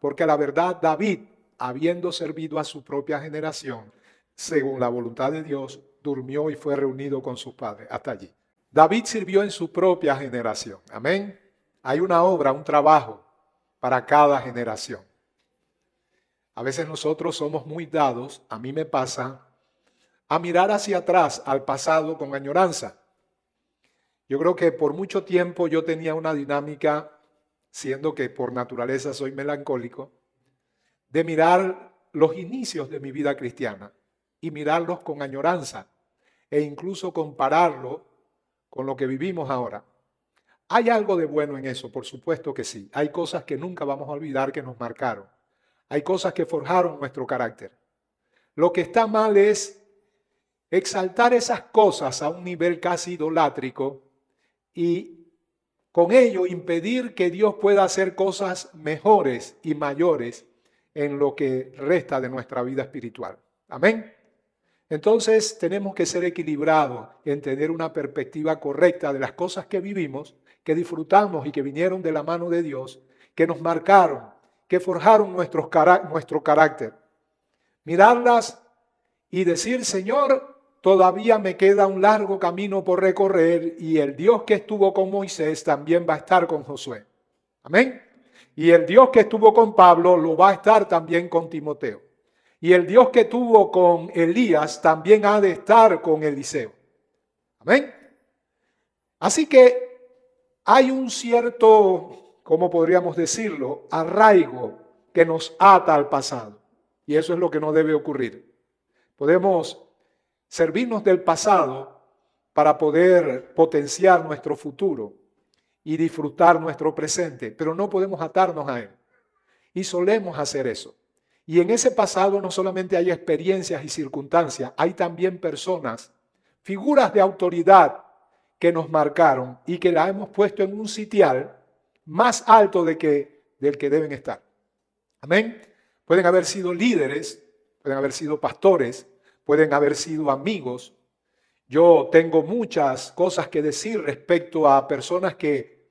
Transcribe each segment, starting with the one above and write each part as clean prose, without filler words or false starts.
porque a la verdad David, habiendo servido a su propia generación, según la voluntad de Dios, durmió y fue reunido con sus padres. Hasta allí. David sirvió en su propia generación. Amén. Hay una obra, un trabajo para cada generación. A veces nosotros somos muy dados, a mí me pasa, a mirar hacia atrás, al pasado con añoranza. Yo creo que por mucho tiempo yo tenía una dinámica, siendo que por naturaleza soy melancólico, de mirar los inicios de mi vida cristiana y mirarlos con añoranza e incluso compararlo con lo que vivimos ahora. ¿Hay algo de bueno en eso? Por supuesto que sí. Hay cosas que nunca vamos a olvidar que nos marcaron. Hay cosas que forjaron nuestro carácter. Lo que está mal es exaltar esas cosas a un nivel casi idolátrico y con ello impedir que Dios pueda hacer cosas mejores y mayores en lo que resta de nuestra vida espiritual. Amén. Entonces tenemos que ser equilibrados en tener una perspectiva correcta de las cosas que vivimos, que disfrutamos y que vinieron de la mano de Dios, que nos marcaron, que forjaron nuestro carácter. Mirarlas y decir, Señor, todavía me queda un largo camino por recorrer y el Dios que estuvo con Moisés también va a estar con Josué. Amén. Y el Dios que estuvo con Pablo lo va a estar también con Timoteo. Y el Dios que tuvo con Elías también ha de estar con Eliseo. Amén. Así que hay un cierto, ¿cómo podríamos decirlo?, arraigo que nos ata al pasado. Y eso es lo que no debe ocurrir. Podemos servirnos del pasado para poder potenciar nuestro futuro y disfrutar nuestro presente, pero no podemos atarnos a él. Y solemos hacer eso. Y en ese pasado no solamente hay experiencias y circunstancias, hay también personas, figuras de autoridad que nos marcaron y que la hemos puesto en un sitial más alto del que deben estar. Amén. Pueden haber sido líderes, pueden haber sido pastores, pueden haber sido amigos. Yo tengo muchas cosas que decir respecto a personas que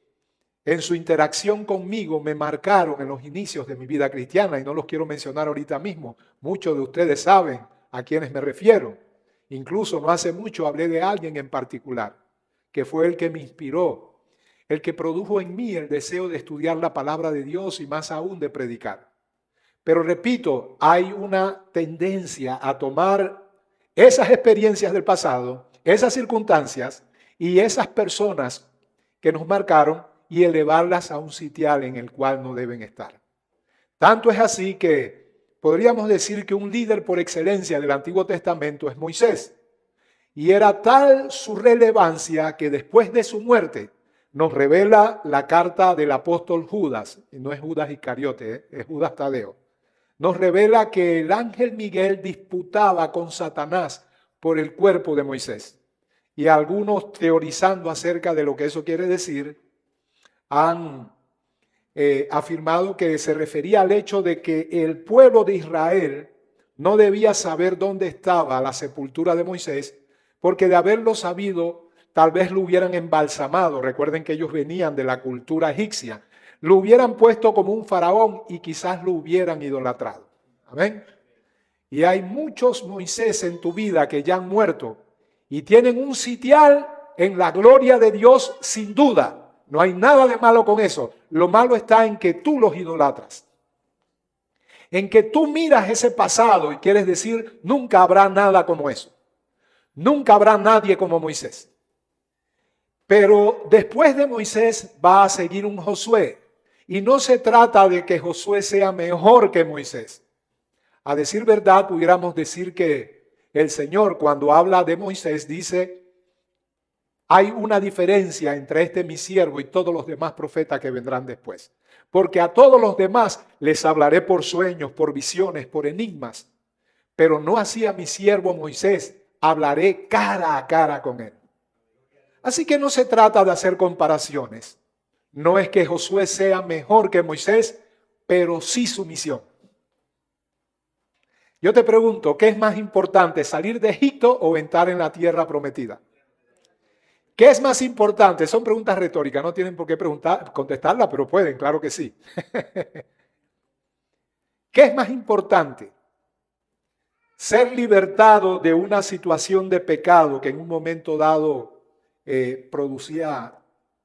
en su interacción conmigo me marcaron en los inicios de mi vida cristiana y no los quiero mencionar ahorita mismo. Muchos de ustedes saben a quienes me refiero. Incluso no hace mucho hablé de alguien en particular, que fue el que me inspiró, el que produjo en mí el deseo de estudiar la palabra de Dios y más aún de predicar. Pero repito, hay una tendencia a tomar esas experiencias del pasado, esas circunstancias y esas personas que nos marcaron y elevarlas a un sitial en el cual no deben estar. Tanto es así que podríamos decir que un líder por excelencia del Antiguo Testamento es Moisés. Y era tal su relevancia que después de su muerte nos revela la carta del apóstol Judas, y no es Judas Iscariote, es Judas Tadeo. Nos revela que el ángel Miguel disputaba con Satanás por el cuerpo de Moisés. Y algunos teorizando acerca de lo que eso quiere decir, han afirmado que se refería al hecho de que el pueblo de Israel no debía saber dónde estaba la sepultura de Moisés, porque de haberlo sabido, tal vez lo hubieran embalsamado. Recuerden que ellos venían de la cultura egipcia. Lo hubieran puesto como un faraón y quizás lo hubieran idolatrado. Amén. Y hay muchos Moisés en tu vida que ya han muerto y tienen un sitial en la gloria de Dios sin duda. No hay nada de malo con eso. Lo malo está en que tú los idolatras. En que tú miras ese pasado y quieres decir, nunca habrá nada como eso. Nunca habrá nadie como Moisés. Pero después de Moisés va a seguir un Josué. Y no se trata de que Josué sea mejor que Moisés. A decir verdad, pudiéramos decir que el Señor, cuando habla de Moisés, dice, hay una diferencia entre este mi siervo y todos los demás profetas que vendrán después. Porque a todos los demás les hablaré por sueños, por visiones, por enigmas. Pero no así a mi siervo Moisés, hablaré cara a cara con él. Así que no se trata de hacer comparaciones. No es que Josué sea mejor que Moisés, pero sí su misión. Yo te pregunto, ¿qué es más importante, salir de Egipto o entrar en la tierra prometida? ¿Qué es más importante? Son preguntas retóricas, no tienen por qué contestarlas, pero pueden, claro que sí. ¿Qué es más importante? Ser libertado de una situación de pecado que en un momento dado producía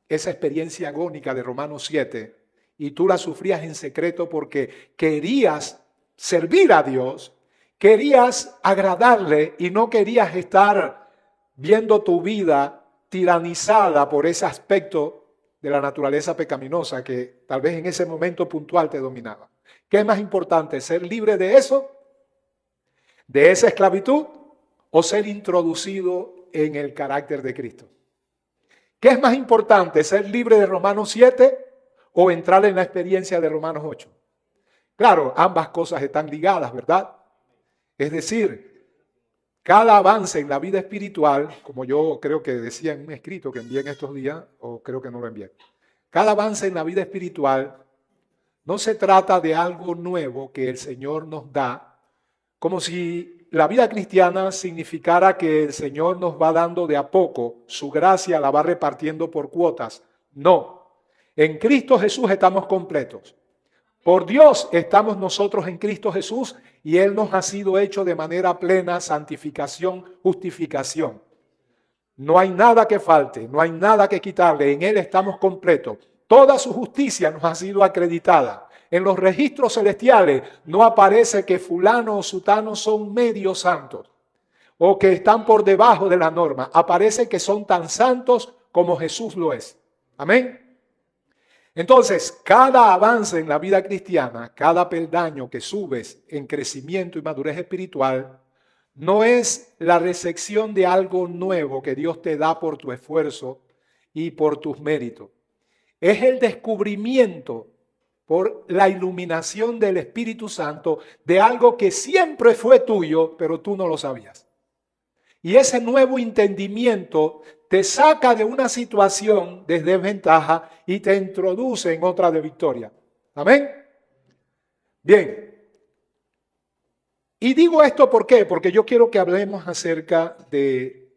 esa experiencia agónica de Romanos 7 y tú la sufrías en secreto porque querías servir a Dios, querías agradarle y no querías estar viendo tu vida tiranizada por ese aspecto de la naturaleza pecaminosa que tal vez en ese momento puntual te dominaba. ¿Qué es más importante? ¿Ser libre de eso? ¿De esa esclavitud? ¿O ser introducido en el carácter de Cristo? ¿Qué es más importante? ¿Ser libre de Romanos 7 o entrar en la experiencia de Romanos 8? Claro, ambas cosas están ligadas, ¿verdad? Es decir, cada avance en la vida espiritual, como yo creo que decía en un escrito que envié en estos días, o creo que no lo envié, cada avance en la vida espiritual no se trata de algo nuevo que el Señor nos da, como si la vida cristiana significara que el Señor nos va dando de a poco, su gracia la va repartiendo por cuotas. No, en Cristo Jesús estamos completos. Por Dios estamos nosotros en Cristo Jesús y Él nos ha sido hecho de manera plena santificación, justificación. No hay nada que falte, no hay nada que quitarle, en Él estamos completos. Toda su justicia nos ha sido acreditada. En los registros celestiales no aparece que fulano o sutano son medio santos o que están por debajo de la norma. Aparece que son tan santos como Jesús lo es. Amén. Entonces, cada avance en la vida cristiana, cada peldaño que subes en crecimiento y madurez espiritual, no es la recepción de algo nuevo que Dios te da por tu esfuerzo y por tus méritos. Es el descubrimiento por la iluminación del Espíritu Santo de algo que siempre fue tuyo, pero tú no lo sabías. Y ese nuevo entendimiento te saca de una situación de desventaja y te introduce en otra de victoria. ¿Amén? Bien. Y digo esto ¿por qué? Porque yo quiero que hablemos acerca de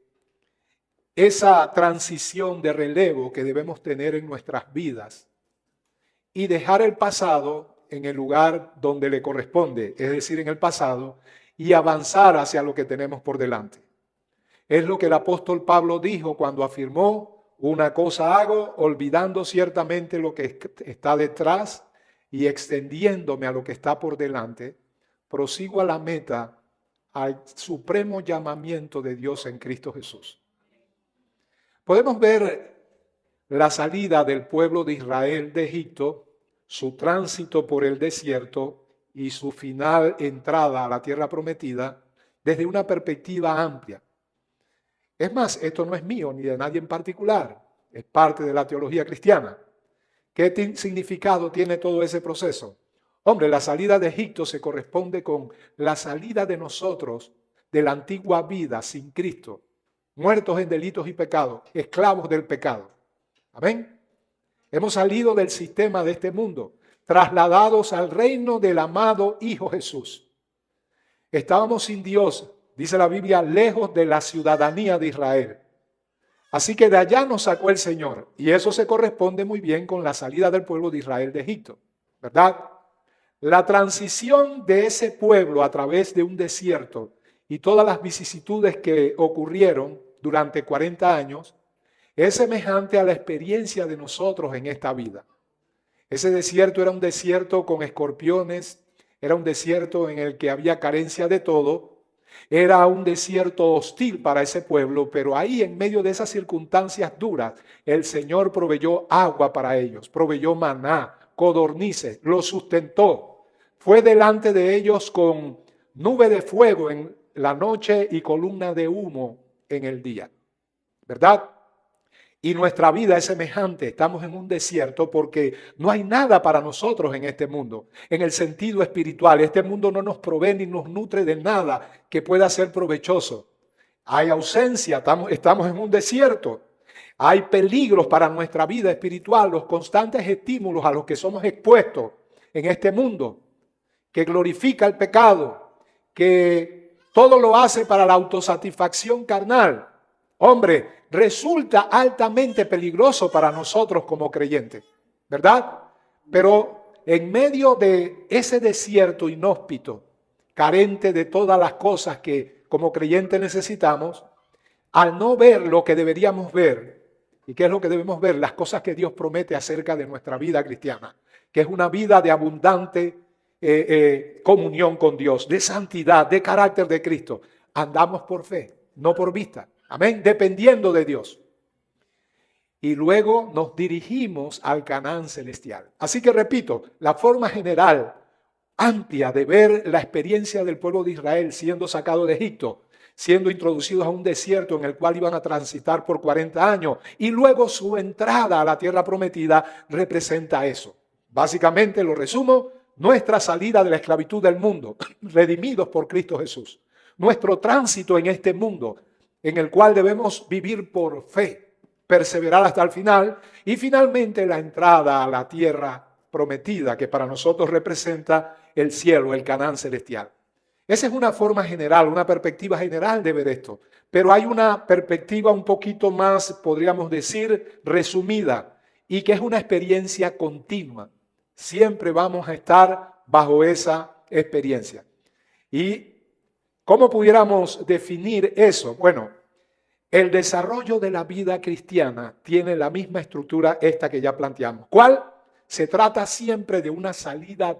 esa transición de relevo que debemos tener en nuestras vidas y dejar el pasado en el lugar donde le corresponde, es decir, en el pasado, y avanzar hacia lo que tenemos por delante. Es lo que el apóstol Pablo dijo cuando afirmó: una cosa hago, olvidando ciertamente lo que está detrás y extendiéndome a lo que está por delante, prosigo a la meta, al supremo llamamiento de Dios en Cristo Jesús. Podemos ver la salida del pueblo de Israel de Egipto, su tránsito por el desierto y su final entrada a la tierra prometida desde una perspectiva amplia. Es más, esto no es mío ni de nadie en particular, es parte de la teología cristiana. ¿Qué significado tiene todo ese proceso? Hombre, la salida de Egipto se corresponde con la salida de nosotros de la antigua vida sin Cristo, muertos en delitos y pecados, esclavos del pecado. Amén. Hemos salido del sistema de este mundo, trasladados al reino del amado Hijo Jesús. Estábamos sin Dios, dice la Biblia, lejos de la ciudadanía de Israel. Así que de allá nos sacó el Señor. Y eso se corresponde muy bien con la salida del pueblo de Israel de Egipto, ¿verdad? La transición de ese pueblo a través de un desierto y todas las vicisitudes que ocurrieron durante 40 años es semejante a la experiencia de nosotros en esta vida. Ese desierto era un desierto con escorpiones, era un desierto en el que había carencia de todo, era un desierto hostil para ese pueblo, pero ahí en medio de esas circunstancias duras, el Señor proveyó agua para ellos, proveyó maná, codornices, los sustentó. Fue delante de ellos con nube de fuego en la noche y columna de humo en el día, ¿verdad? Y nuestra vida es semejante, estamos en un desierto porque no hay nada para nosotros en este mundo, en el sentido espiritual. Este mundo no nos provee ni nos nutre de nada que pueda ser provechoso. Hay ausencia, estamos en un desierto. Hay peligros para nuestra vida espiritual, los constantes estímulos a los que somos expuestos en este mundo, que glorifica el pecado, que todo lo hace para la autosatisfacción carnal. Hombre, resulta altamente peligroso para nosotros como creyentes, ¿verdad? Pero en medio de ese desierto inhóspito, carente de todas las cosas que como creyentes necesitamos, al no ver lo que deberíamos ver, ¿y qué es lo que debemos ver? Las cosas que Dios promete acerca de nuestra vida cristiana, que es una vida de abundante comunión con Dios, de santidad, de carácter de Cristo. Andamos por fe, no por vista. Amén, dependiendo de Dios. Y luego nos dirigimos al Canaán celestial. Así que repito, la forma general, amplia de ver la experiencia del pueblo de Israel siendo sacado de Egipto, siendo introducidos a un desierto en el cual iban a transitar por 40 años y luego su entrada a la tierra prometida representa eso. Básicamente, lo resumo, nuestra salida de la esclavitud del mundo, redimidos por Cristo Jesús. Nuestro tránsito en este mundo, en el cual debemos vivir por fe, perseverar hasta el final, y finalmente la entrada a la tierra prometida, que para nosotros representa el cielo, el Canaán celestial. Esa es una forma general, una perspectiva general de ver esto. Pero hay una perspectiva un poquito más, podríamos decir, resumida, y que es una experiencia continua. Siempre vamos a estar bajo esa experiencia. ¿Y cómo pudiéramos definir eso? Bueno, el desarrollo de la vida cristiana tiene la misma estructura esta que ya planteamos. ¿Cuál? Se trata siempre de una salida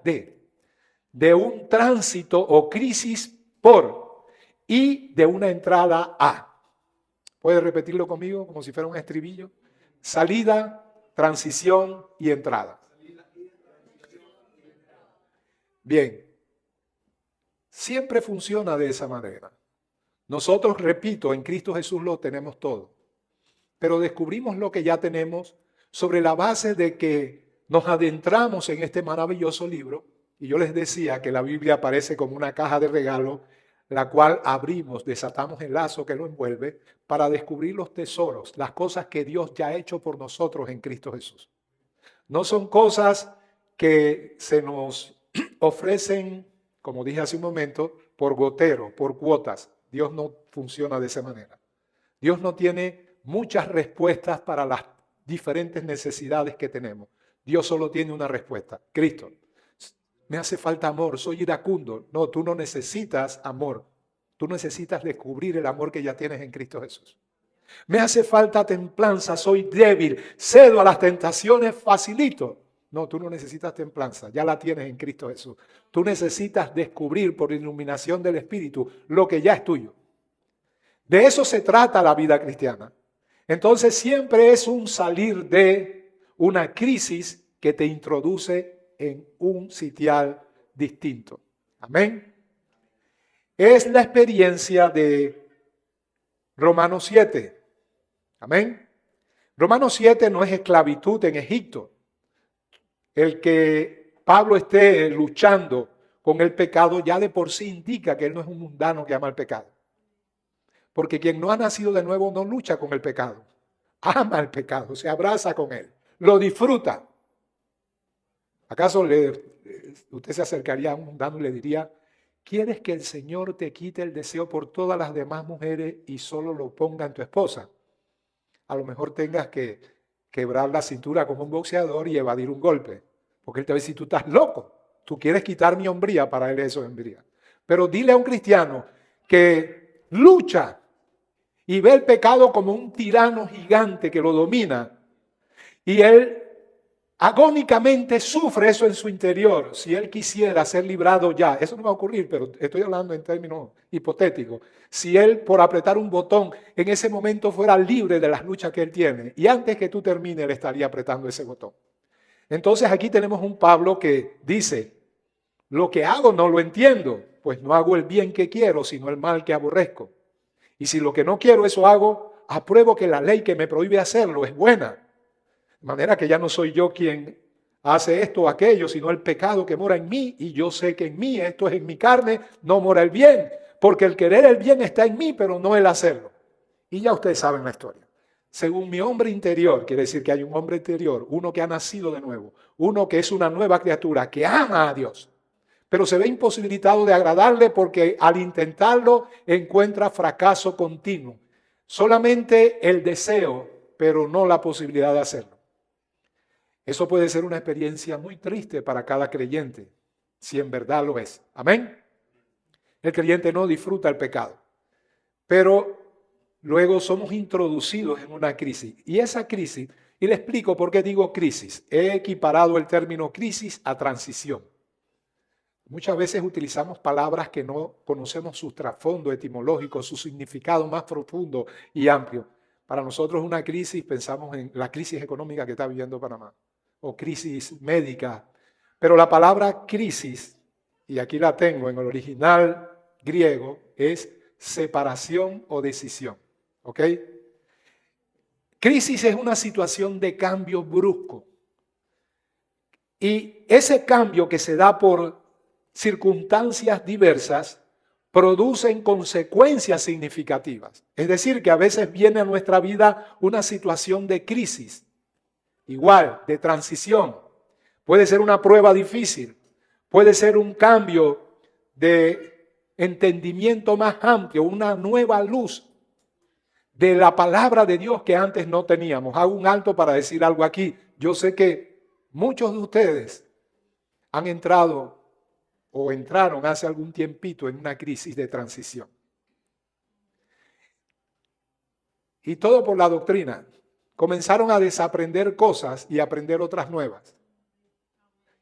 de un tránsito o crisis por y de una entrada a. ¿Puedes repetirlo conmigo como si fuera un estribillo? Salida, transición y entrada. Bien, siempre funciona de esa manera. Nosotros, repito, en Cristo Jesús lo tenemos todo, pero descubrimos lo que ya tenemos sobre la base de que nos adentramos en este maravilloso libro. Y yo les decía que la Biblia aparece como una caja de regalo, la cual abrimos, desatamos el lazo que lo envuelve para descubrir los tesoros, las cosas que Dios ya ha hecho por nosotros en Cristo Jesús. No son cosas que se nos ofrecen, como dije hace un momento, por gotero, por cuotas. Dios no funciona de esa manera. Dios no tiene muchas respuestas para las diferentes necesidades que tenemos. Dios solo tiene una respuesta, Cristo. Me hace falta amor, soy iracundo. No, tú no necesitas amor. Tú necesitas descubrir el amor que ya tienes en Cristo Jesús. Me hace falta templanza, soy débil, cedo a las tentaciones, facilito. No, tú no necesitas templanza, ya la tienes en Cristo Jesús. Tú necesitas descubrir por iluminación del Espíritu lo que ya es tuyo. De eso se trata la vida cristiana. Entonces siempre es un salir de una crisis que te introduce en un sitial distinto. Amén. Es la experiencia de Romanos 7. Amén. Romanos 7 no es esclavitud en Egipto. El que Pablo esté luchando con el pecado ya de por sí indica que él no es un mundano que ama el pecado. Porque quien no ha nacido de nuevo no lucha con el pecado. Ama el pecado, se abraza con él, lo disfruta. ¿Acaso usted se acercaría a un mundano y le diría, ¿quieres que el Señor te quite el deseo por todas las demás mujeres y solo lo ponga en tu esposa? A lo mejor tengas que quebrar la cintura como un boxeador y evadir un golpe. Porque él te va a decir, tú estás loco. Tú quieres quitar mi hombría, para él eso es hombría. Pero dile a un cristiano que lucha y ve el pecado como un tirano gigante que lo domina. Y él agónicamente sufre eso en su interior. Si él quisiera ser librado ya, eso no va a ocurrir, pero estoy hablando en términos hipotéticos. Si él, por apretar un botón, en ese momento fuera libre de las luchas que él tiene, y antes que tú termines, él estaría apretando ese botón. Entonces aquí tenemos un Pablo que dice, lo que hago no lo entiendo, pues no hago el bien que quiero, sino el mal que aborrezco. Y si lo que no quiero eso hago, apruebo que la ley que me prohíbe hacerlo es buena. De manera que ya no soy yo quien hace esto o aquello, sino el pecado que mora en mí, y yo sé que en mí, esto es en mi carne, no mora el bien, porque el querer el bien está en mí, pero no el hacerlo. Y ya ustedes saben la historia. Según mi hombre interior, quiere decir que hay un hombre interior, uno que ha nacido de nuevo, uno que es una nueva criatura, que ama a Dios, pero se ve imposibilitado de agradarle porque al intentarlo encuentra fracaso continuo. Solamente el deseo, pero no la posibilidad de hacerlo. Eso puede ser una experiencia muy triste para cada creyente, si en verdad lo es. Amén. El creyente no disfruta el pecado, pero luego somos introducidos en una crisis. Y esa crisis, y le explico por qué digo crisis. He equiparado el término crisis a transición. Muchas veces utilizamos palabras que no conocemos su trasfondo etimológico, su significado más profundo y amplio. Para nosotros una crisis, pensamos en la crisis económica que está viviendo Panamá, o crisis médica. Pero la palabra crisis, y aquí la tengo en el original griego, es separación o decisión. ¿Ok? Crisis es una situación de cambio brusco. Y ese cambio que se da por circunstancias diversas producen consecuencias significativas. Es decir, que a veces viene a nuestra vida una situación de crisis, igual, de transición. Puede ser una prueba difícil, puede ser un cambio de entendimiento más amplio, una nueva luz de la palabra de Dios que antes no teníamos. Hago un alto para decir algo aquí. Yo sé que muchos de ustedes han entrado o entraron hace algún tiempito en una crisis de transición. Y todo por la doctrina. Comenzaron a desaprender cosas y aprender otras nuevas.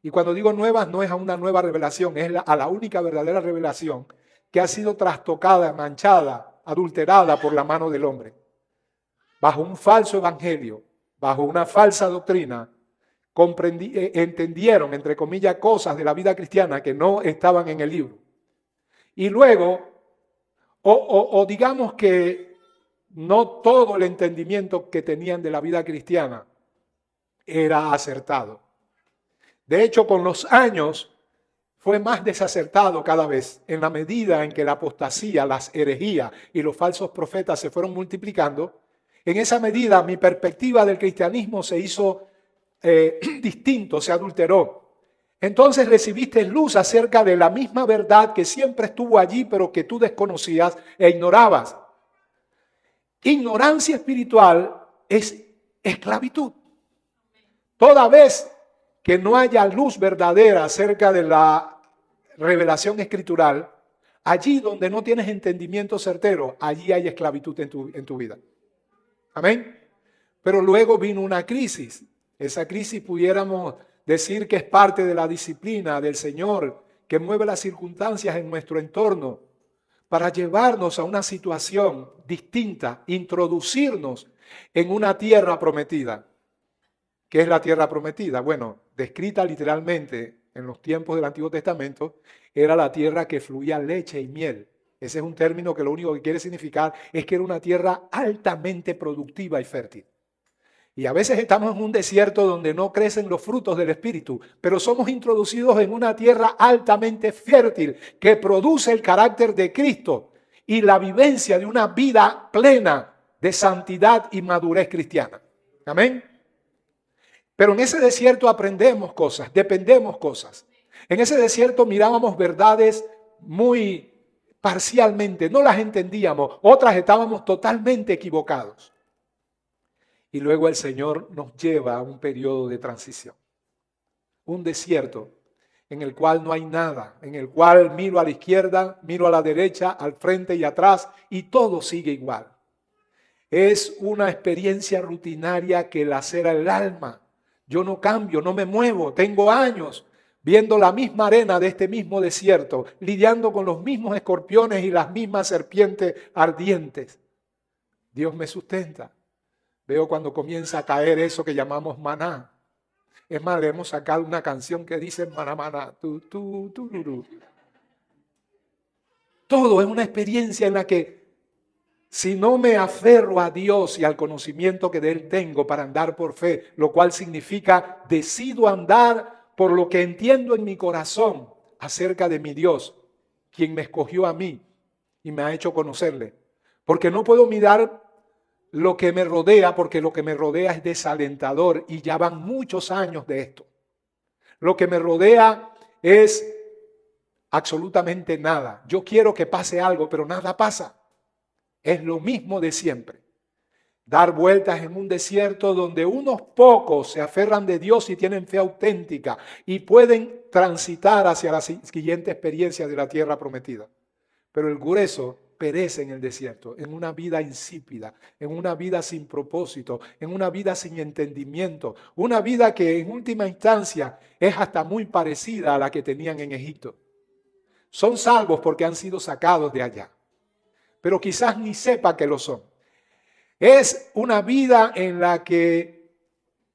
Y cuando digo nuevas, no es a una nueva revelación, es a la única verdadera revelación que ha sido trastocada, manchada, adulterada por la mano del hombre. Bajo un falso evangelio, bajo una falsa doctrina, entendieron, entre comillas, cosas de la vida cristiana que no estaban en el libro. Y luego, digamos que no todo el entendimiento que tenían de la vida cristiana era acertado. De hecho, con los años fue más desacertado cada vez, en la medida en que la apostasía, las herejías y los falsos profetas se fueron multiplicando. En esa medida mi perspectiva del cristianismo se hizo distinto, se adulteró. Entonces recibiste luz acerca de la misma verdad que siempre estuvo allí, pero que tú desconocías e ignorabas. Ignorancia espiritual es esclavitud. Toda vez que no haya luz verdadera acerca de la revelación escritural, allí donde no tienes entendimiento certero, allí hay esclavitud en tu vida. Amén. Pero luego vino una crisis. Esa crisis pudiéramos decir que es parte de la disciplina del Señor que mueve las circunstancias en nuestro entorno para llevarnos a una situación distinta, introducirnos en una tierra prometida. ¿Qué es la tierra prometida? Bueno, descrita literalmente en los tiempos del Antiguo Testamento, era la tierra que fluía leche y miel. Ese es un término que lo único que quiere significar es que era una tierra altamente productiva y fértil. Y a veces estamos en un desierto donde no crecen los frutos del Espíritu, pero somos introducidos en una tierra altamente fértil que produce el carácter de Cristo y la vivencia de una vida plena de santidad y madurez cristiana. Amén. Pero en ese desierto aprendemos cosas, dependemos cosas. En ese desierto mirábamos verdades muy parcialmente, no las entendíamos, otras estábamos totalmente equivocados. Y luego el Señor nos lleva a un periodo de transición, un desierto en el cual no hay nada, en el cual miro a la izquierda, miro a la derecha, al frente y atrás, y todo sigue igual. Es una experiencia rutinaria que lacera el alma. Yo no cambio, no me muevo, tengo años viendo la misma arena de este mismo desierto, lidiando con los mismos escorpiones y las mismas serpientes ardientes. Dios me sustenta. Veo cuando comienza a caer eso que llamamos maná. Es más, le hemos sacado una canción que dice maná, maná, tururú. Todo es una experiencia en la que si no me aferro a Dios y al conocimiento que de Él tengo para andar por fe, lo cual significa decido andar por lo que entiendo en mi corazón acerca de mi Dios, quien me escogió a mí y me ha hecho conocerle. Porque no puedo mirar lo que me rodea, porque lo que me rodea es desalentador y ya van muchos años de esto. Lo que me rodea es absolutamente nada. Yo quiero que pase algo, pero nada pasa. Es lo mismo de siempre. dar vueltas en un desierto donde unos pocos se aferran de Dios y tienen fe auténtica y pueden transitar hacia la siguiente experiencia de la tierra prometida. Pero el grueso perece en el desierto, en una vida insípida, en una vida sin propósito, en una vida sin entendimiento, una vida que en última instancia es hasta muy parecida a la que tenían en Egipto. Son salvos porque han sido sacados de allá, pero quizás ni sepa que lo son. Es una vida en la que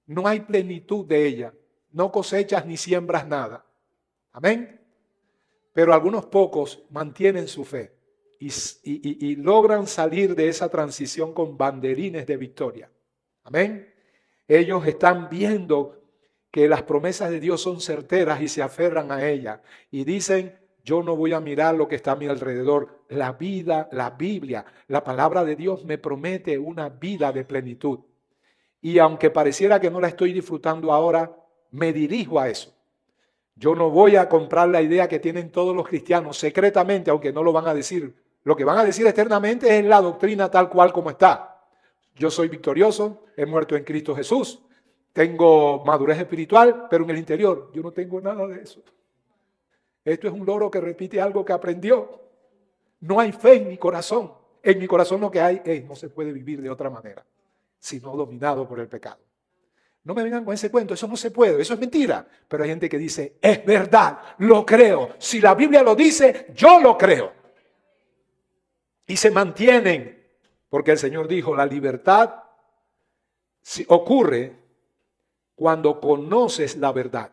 no hay plenitud de ella, no cosechas ni siembras nada. Amén. Pero algunos pocos mantienen su fe y logran salir de esa transición con banderines de victoria. Amén. Ellos están viendo que las promesas de Dios son certeras y se aferran a ellas y dicen: yo no voy a mirar lo que está a mi alrededor. La vida, la Biblia, la palabra de Dios me promete una vida de plenitud. Y aunque pareciera que no la estoy disfrutando ahora, me dirijo a eso. Yo no voy a comprar la idea que tienen todos los cristianos secretamente, aunque no lo van a decir. Lo que van a decir externamente es la doctrina tal cual como está. Yo soy victorioso, he muerto en Cristo Jesús, tengo madurez espiritual, pero en el interior yo no tengo nada de eso. Esto es un loro que repite algo que aprendió. No hay fe en mi corazón. En mi corazón lo que hay es: no se puede vivir de otra manera, sino dominado por el pecado. No me vengan con ese cuento, eso no se puede, eso es mentira. Pero hay gente que dice: es verdad, lo creo. Si la Biblia lo dice, yo lo creo. Y se mantienen, porque el Señor dijo: la libertad ocurre cuando conoces la verdad.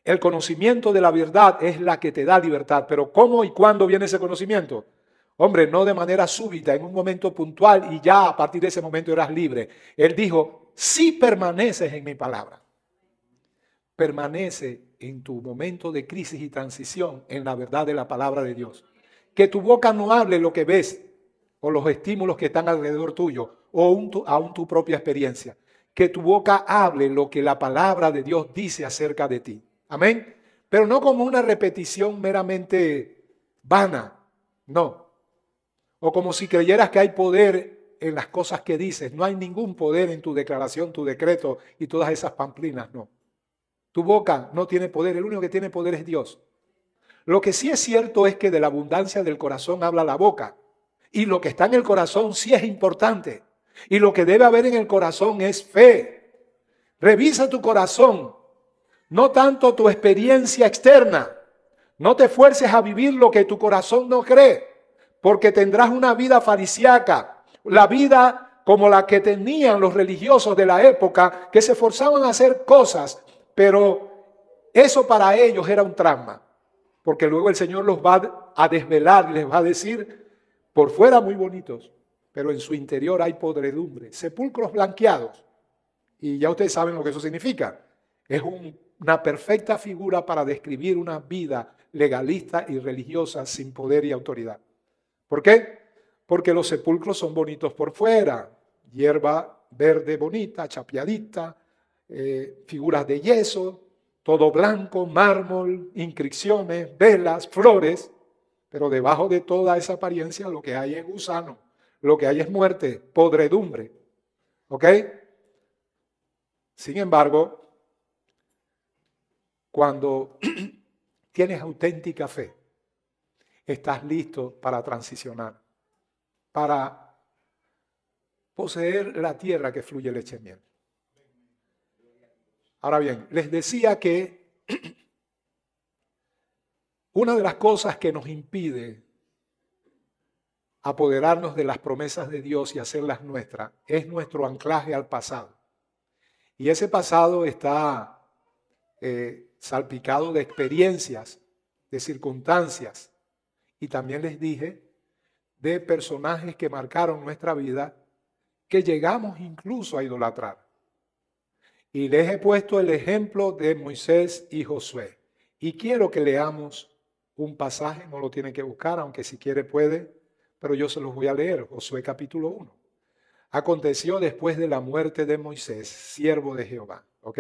El conocimiento de la verdad es la que te da libertad. Pero ¿cómo y cuándo viene ese conocimiento? Hombre, no de manera súbita, en un momento puntual y ya a partir de ese momento eras libre. Él dijo: si permaneces en mi palabra. Permanece en tu momento de crisis y transición en la verdad de la palabra de Dios. Que tu boca no hable lo que ves o los estímulos que están alrededor tuyo o aún tu propia experiencia. Que tu boca hable lo que la palabra de Dios dice acerca de ti. Amén. Pero no como una repetición meramente vana. No. O como si creyeras que hay poder en las cosas que dices. No hay ningún poder en tu declaración, tu decreto y todas esas pamplinas. No. Tu boca no tiene poder. El único que tiene poder es Dios. Lo que sí es cierto es que de la abundancia del corazón habla la boca. Y lo que está en el corazón sí es importante. Y lo que debe haber en el corazón es fe. Revisa tu corazón. No tanto tu experiencia externa. No te fuerces a vivir lo que tu corazón no cree, porque tendrás una vida farisaica, la vida como la que tenían los religiosos de la época, que se esforzaban a hacer cosas, pero eso para ellos era un trauma, porque luego el Señor los va a desvelar y les va a decir: por fuera muy bonitos, pero en su interior hay podredumbre, sepulcros blanqueados. Y ya ustedes saben lo que eso significa. Es una perfecta figura para describir una vida legalista y religiosa sin poder y autoridad. ¿Por qué? Porque los sepulcros son bonitos por fuera, hierba verde bonita, chapeadita, figuras de yeso, todo blanco, mármol, inscripciones, velas, flores, pero debajo de toda esa apariencia lo que hay es gusano, lo que hay es muerte, podredumbre. ¿Ok? Sin embargo, cuando tienes auténtica fe, estás listo para transicionar, para poseer la tierra que fluye leche y miel. Ahora bien, les decía que una de las cosas que nos impide apoderarnos de las promesas de Dios y hacerlas nuestras es nuestro anclaje al pasado. Y ese pasado está salpicado de experiencias, de circunstancias. Y también les dije de personajes que marcaron nuestra vida, que llegamos incluso a idolatrar. Y les he puesto el ejemplo de Moisés y Josué. Y quiero que leamos un pasaje, no lo tienen que buscar, aunque si quiere puede, pero yo se los voy a leer. Josué capítulo 1. Aconteció después de la muerte de Moisés, siervo de Jehová. ¿Ok?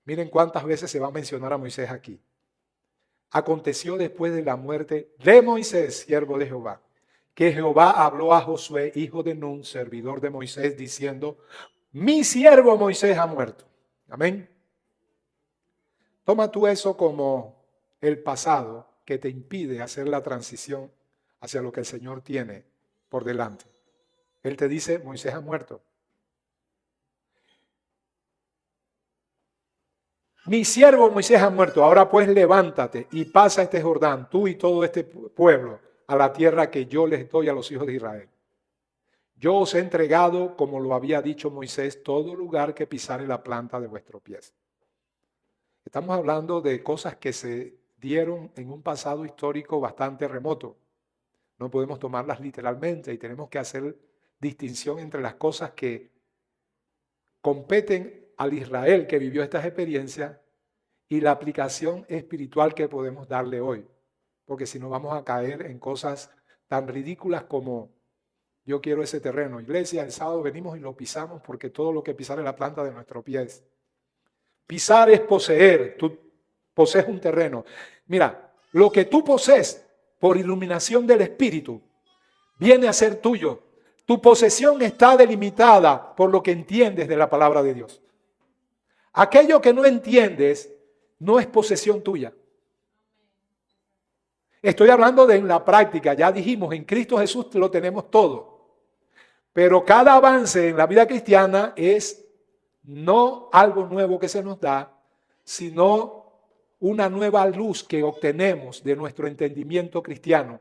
Miren cuántas veces se va a mencionar a Moisés aquí. Aconteció después de la muerte de Moisés, siervo de Jehová, que Jehová habló a Josué, hijo de Nun, servidor de Moisés, diciendo: mi siervo Moisés ha muerto. Amén. Toma tú eso como el pasado que te impide hacer la transición hacia lo que el Señor tiene por delante. Él te dice: Moisés ha muerto. Mi siervo Moisés ha muerto. Ahora pues levántate y pasa este Jordán, tú y todo este pueblo, a la tierra que yo les doy a los hijos de Israel. Yo os he entregado, como lo había dicho Moisés, todo lugar que pisare la planta de vuestros pies. Estamos hablando de cosas que se dieron en un pasado histórico bastante remoto. No podemos tomarlas literalmente y tenemos que hacer distinción entre las cosas que competen al Israel que vivió estas experiencias y la aplicación espiritual que podemos darle hoy. Porque si no vamos a caer en cosas tan ridículas como: yo quiero ese terreno. Iglesia, el sábado venimos y lo pisamos porque todo lo que pisar es la planta de nuestros pies. Pisar es poseer. Tú posees un terreno. Mira, lo que tú posees por iluminación del Espíritu viene a ser tuyo. Tu posesión está delimitada por lo que entiendes de la palabra de Dios. Aquello que no entiendes no es posesión tuya. Estoy hablando de en la práctica. Ya dijimos, en Cristo Jesús lo tenemos todo. Pero cada avance en la vida cristiana es no algo nuevo que se nos da, sino una nueva luz que obtenemos de nuestro entendimiento cristiano,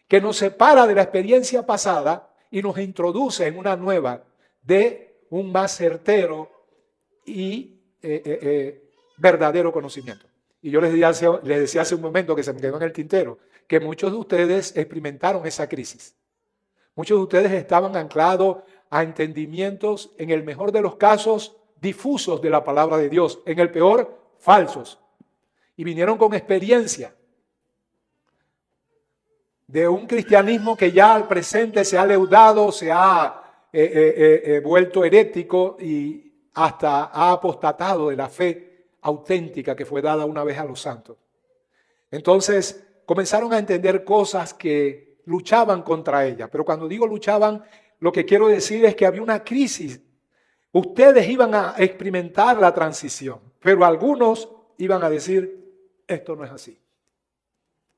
que nos separa de la experiencia pasada y nos introduce en una nueva, de un más certero y verdadero conocimiento. Y yo les decía hace un momento, que se me quedó en el tintero, que muchos de ustedes experimentaron esa crisis. Muchos de ustedes estaban anclados a entendimientos, en el mejor de los casos, difusos de la palabra de Dios, en el peor, falsos. Y vinieron con experiencia de un cristianismo que ya al presente se ha leudado, se ha vuelto herético y hasta ha apostatado de la fe auténtica que fue dada una vez a los santos. Entonces comenzaron a entender cosas que luchaban contra ella. Pero cuando digo luchaban, lo que quiero decir es que había una crisis. Ustedes iban a experimentar la transición, pero algunos iban a decir: esto no es así.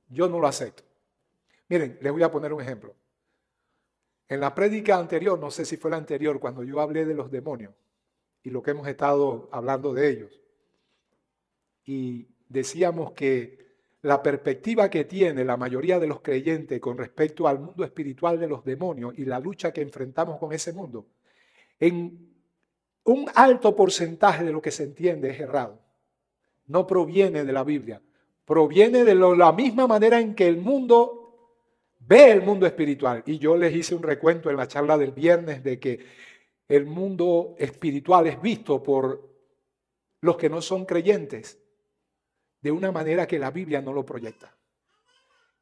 Yo no lo acepto. Miren, les voy a poner un ejemplo. En la prédica anterior, no sé si fue la anterior, cuando yo hablé de los demonios y lo que hemos estado hablando de ellos, y decíamos que la perspectiva que tiene la mayoría de los creyentes con respecto al mundo espiritual de los demonios y la lucha que enfrentamos con ese mundo, en un alto porcentaje de lo que se entiende es errado. No proviene de la Biblia, proviene de la misma manera en que el mundo ve el mundo espiritual. Y yo les hice un recuento en la charla del viernes de que el mundo espiritual es visto por los que no son creyentes de una manera que la Biblia no lo proyecta.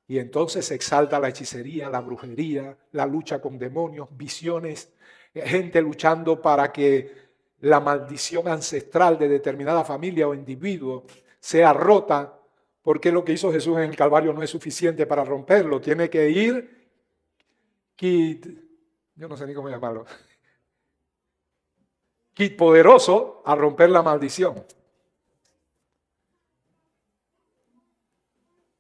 Y entonces se exalta la hechicería, la brujería, la lucha con demonios, visiones, gente luchando para que la maldición ancestral de determinada familia o individuo sea rota, porque lo que hizo Jesús en el Calvario no es suficiente para romperlo. Tiene que ir, yo no sé ni cómo llamarlo, kit poderoso a romper la maldición.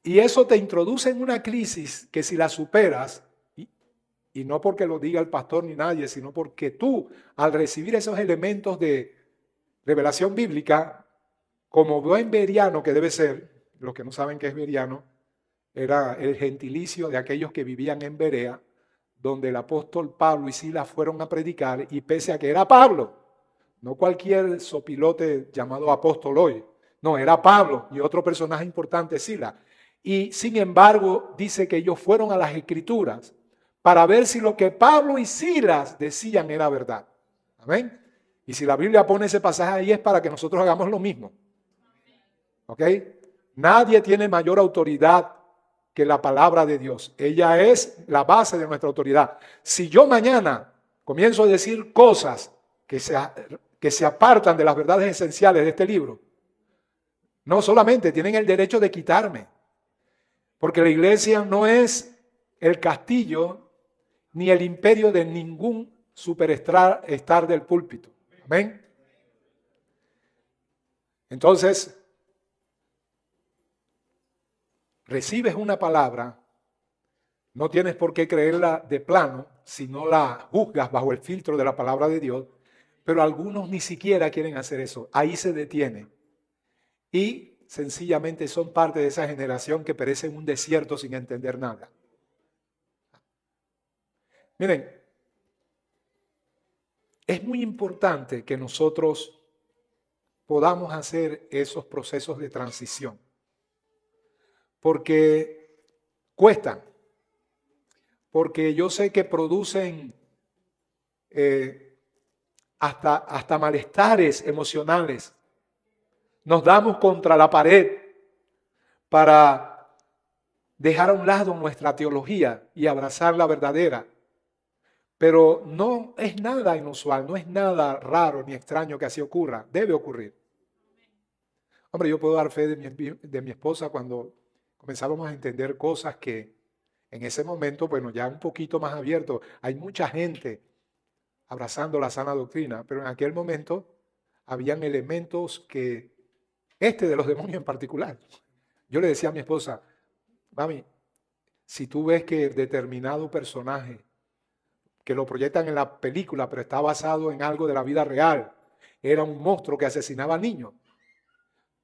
Y eso te introduce en una crisis que si la superas, y no porque lo diga el pastor ni nadie, sino porque tú, al recibir esos elementos de revelación bíblica, como buen bereano que debe ser, los que no saben qué es bereano, era el gentilicio de aquellos que vivían en Berea, donde el apóstol Pablo y Silas fueron a predicar, y pese a que era Pablo, no cualquier sopilote llamado apóstol hoy, no, era Pablo y otro personaje importante, Silas. Y sin embargo, dice que ellos fueron a las Escrituras para ver si lo que Pablo y Silas decían era verdad. Amén. Y si la Biblia pone ese pasaje ahí es para que nosotros hagamos lo mismo. ¿Ok? Nadie tiene mayor autoridad que la palabra de Dios. Ella es la base de nuestra autoridad. Si yo mañana comienzo a decir cosas que se apartan de las verdades esenciales de este libro, no solamente tienen el derecho de quitarme, porque la iglesia no es el castillo ni el imperio de ningún superstar del púlpito. Amén. Entonces, recibes una palabra, no tienes por qué creerla de plano, si no la juzgas bajo el filtro de la palabra de Dios, pero algunos ni siquiera quieren hacer eso. Ahí se detienen. Y sencillamente son parte de esa generación que perece en un desierto sin entender nada. Miren, es muy importante que nosotros podamos hacer esos procesos de transición, porque cuestan, porque yo sé que producen hasta malestares emocionales. Nos damos contra la pared para dejar a un lado nuestra teología y abrazar la verdadera. Pero no es nada inusual, no es nada raro ni extraño que así ocurra. Debe ocurrir. Hombre, yo puedo dar fe de mi esposa cuando comenzábamos a entender cosas que en ese momento, bueno, ya un poquito más abierto. Hay mucha gente abrazando la sana doctrina, pero en aquel momento habían elementos que, de los demonios en particular. Yo le decía a mi esposa, mami, si tú ves que determinado personaje que lo proyectan en la película, pero está basado en algo de la vida real, era un monstruo que asesinaba niños,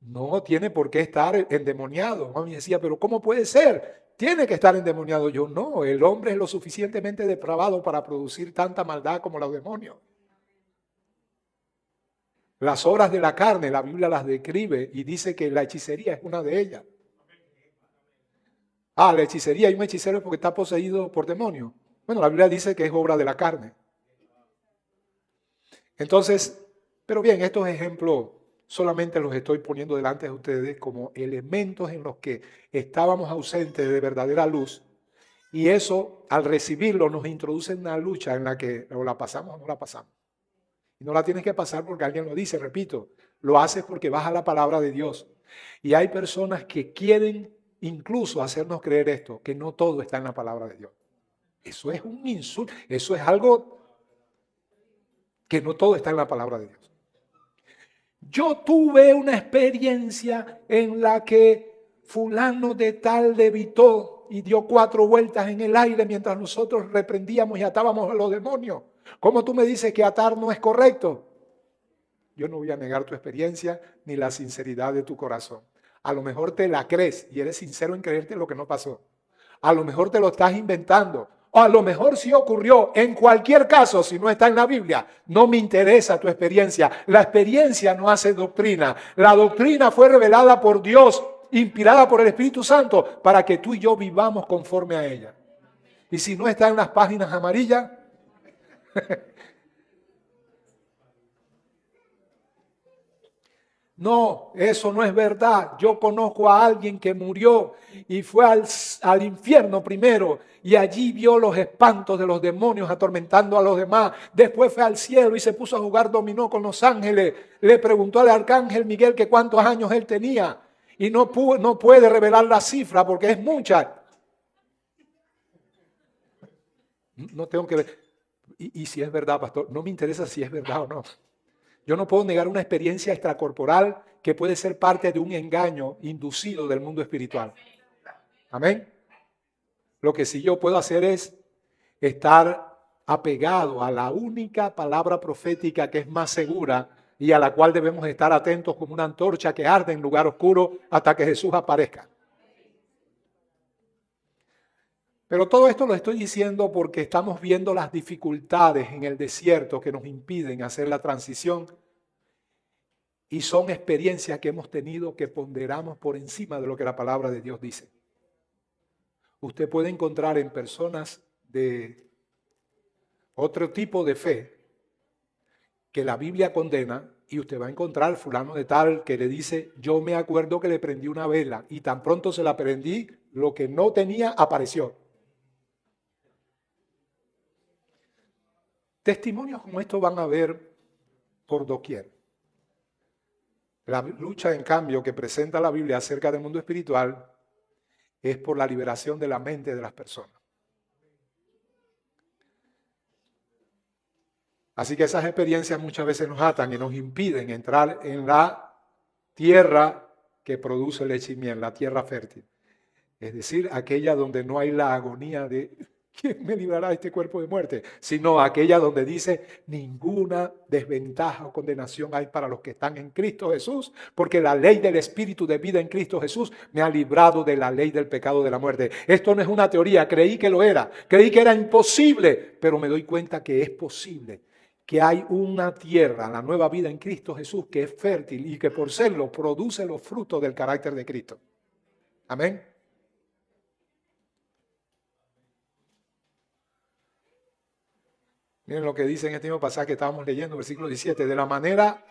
no tiene por qué estar endemoniado. Mami decía, pero ¿cómo puede ser? Tiene que estar endemoniado. Yo no, el hombre es lo suficientemente depravado para producir tanta maldad como los demonios. Las obras de la carne, la Biblia las describe y dice que la hechicería es una de ellas. La hechicería y un hechicero es porque está poseído por demonios. Bueno, la Biblia dice que es obra de la carne. Entonces, pero bien, estos ejemplos solamente los estoy poniendo delante de ustedes como elementos en los que estábamos ausentes de verdadera luz, y eso, al recibirlo, nos introduce en una lucha en la que o la pasamos o no la pasamos. Y no la tienes que pasar porque alguien lo dice, repito, lo haces porque vas a la palabra de Dios. Y hay personas que quieren incluso hacernos creer esto, que no todo está en la palabra de Dios. Eso es un insulto, eso es algo que no todo está en la palabra de Dios. Yo tuve una experiencia en la que fulano de tal levitó y dio 4 vueltas en el aire mientras nosotros reprendíamos y atábamos a los demonios. ¿Cómo tú me dices que atar no es correcto? Yo no voy a negar tu experiencia ni la sinceridad de tu corazón. A lo mejor te la crees y eres sincero en creerte lo que no pasó. A lo mejor te lo estás inventando. O a lo mejor sí ocurrió. En cualquier caso, si no está en la Biblia, no me interesa tu experiencia. La experiencia no hace doctrina. La doctrina fue revelada por Dios, inspirada por el Espíritu Santo, para que tú y yo vivamos conforme a ella. Y si no está en las páginas amarillas, no, eso no es verdad. Yo conozco a alguien que murió y fue al infierno primero y allí vio los espantos de los demonios atormentando a los demás. Después fue al cielo y se puso a jugar dominó con los ángeles. Le preguntó al arcángel Miguel que cuántos años él tenía y no puede revelar la cifra porque es mucha. No tengo que ver. Y si es verdad, pastor, no me interesa si es verdad o no. Yo no puedo negar una experiencia extracorporal que puede ser parte de un engaño inducido del mundo espiritual. Amén. Lo que sí yo puedo hacer es estar apegado a la única palabra profética que es más segura y a la cual debemos estar atentos como una antorcha que arde en lugar oscuro hasta que Jesús aparezca. Pero todo esto lo estoy diciendo porque estamos viendo las dificultades en el desierto que nos impiden hacer la transición. Y son experiencias que hemos tenido que ponderamos por encima de lo que la palabra de Dios dice. Usted puede encontrar en personas de otro tipo de fe que la Biblia condena y usted va a encontrar fulano de tal que le dice, yo me acuerdo que le prendí una vela y tan pronto se la prendí, lo que no tenía apareció. Testimonios como estos van a haber por doquier. La lucha, en cambio, que presenta la Biblia acerca del mundo espiritual es por la liberación de la mente de las personas. Así que esas experiencias muchas veces nos atan y nos impiden entrar en la tierra que produce leche y miel, la tierra fértil. Es decir, aquella donde no hay la agonía de ¿quién me librará de este cuerpo de muerte? Sino aquella donde dice ninguna desventaja o condenación hay para los que están en Cristo Jesús, porque la ley del Espíritu de vida en Cristo Jesús me ha librado de la ley del pecado de la muerte. Esto no es una teoría, creí que lo era, creí que era imposible, pero me doy cuenta que es posible, que hay una tierra, la nueva vida en Cristo Jesús, que es fértil y que por serlo produce los frutos del carácter de Cristo. Amén. Miren lo que dice en este mismo pasaje que estábamos leyendo, versículo 17. De la manera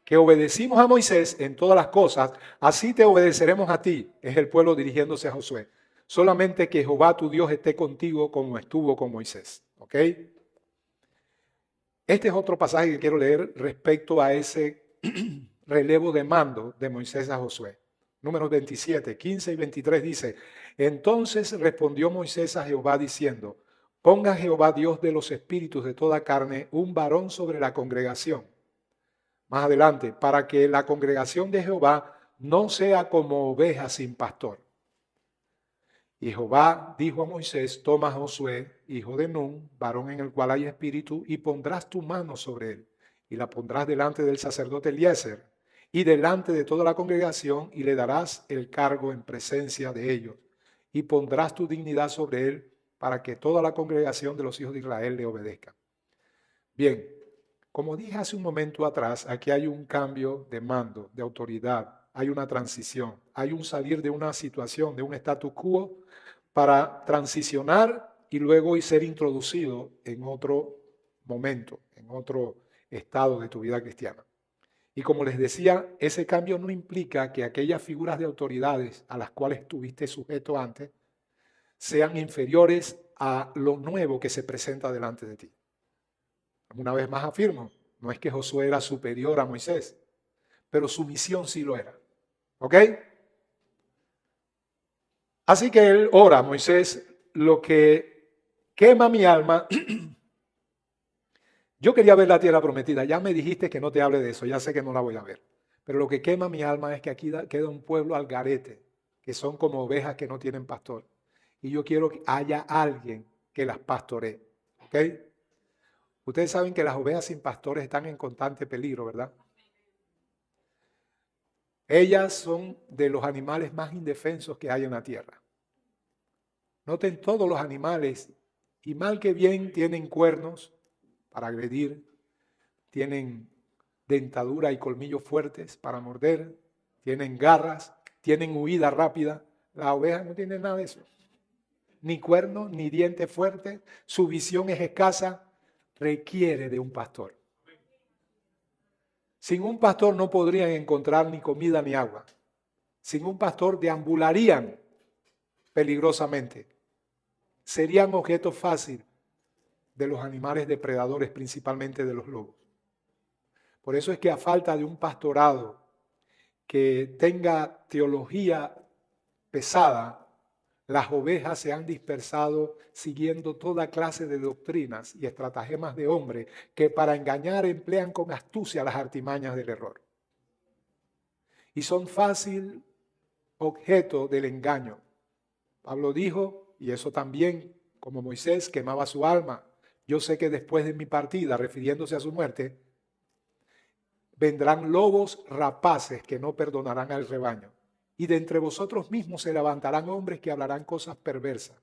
que obedecimos a Moisés en todas las cosas, así te obedeceremos a ti. Es el pueblo dirigiéndose a Josué. Solamente que Jehová tu Dios esté contigo como estuvo con Moisés. ¿Ok? Este es otro pasaje que quiero leer respecto a ese relevo de mando de Moisés a Josué. Números 27, 15 y 23 dice, entonces respondió Moisés a Jehová diciendo, ponga Jehová Dios de los espíritus de toda carne un varón sobre la congregación. Más adelante, para que la congregación de Jehová no sea como oveja sin pastor. Y Jehová dijo a Moisés, toma a Josué, hijo de Nun, varón en el cual hay espíritu, y pondrás tu mano sobre él, y la pondrás delante del sacerdote Eliezer, y delante de toda la congregación, y le darás el cargo en presencia de ellos, y pondrás tu dignidad sobre él, para que toda la congregación de los hijos de Israel le obedezca. Bien, como dije hace un momento atrás, aquí hay un cambio de mando, de autoridad, hay una transición, hay un salir de una situación, de un status quo, para transicionar y luego ser introducido en otro momento, en otro estado de tu vida cristiana. Y como les decía, ese cambio no implica que aquellas figuras de autoridades a las cuales estuviste sujeto antes sean inferiores a lo nuevo que se presenta delante de ti. Una vez más afirmo, no es que Josué era superior a Moisés, pero su misión sí lo era. ¿Ok? Así que él ora, Moisés, lo que quema mi alma. Yo quería ver la tierra prometida, ya me dijiste que no te hable de eso, ya sé que no la voy a ver. Pero lo que quema mi alma es que aquí queda un pueblo al garete, que son como ovejas que no tienen pastor. Y yo quiero que haya alguien que las pastoree. ¿Ok? Ustedes saben que las ovejas sin pastores están en constante peligro, ¿verdad? Ellas son de los animales más indefensos que hay en la tierra. Noten todos los animales, y mal que bien tienen cuernos para agredir, tienen dentadura y colmillos fuertes para morder, tienen garras, tienen huida rápida. La oveja no tiene nada de eso. Ni cuernos, ni dientes fuertes, su visión es escasa, requiere de un pastor. Sin un pastor no podrían encontrar ni comida ni agua. Sin un pastor deambularían peligrosamente. Serían objeto fácil de los animales depredadores, principalmente de los lobos. Por eso es que a falta de un pastorado que tenga teología pesada, las ovejas se han dispersado siguiendo toda clase de doctrinas y estratagemas de hombres que para engañar emplean con astucia las artimañas del error. Y son fácil objeto del engaño. Pablo dijo, y eso también, como Moisés quemaba su alma, yo sé que después de mi partida, refiriéndose a su muerte, vendrán lobos rapaces que no perdonarán al rebaño. Y de entre vosotros mismos se levantarán hombres que hablarán cosas perversas.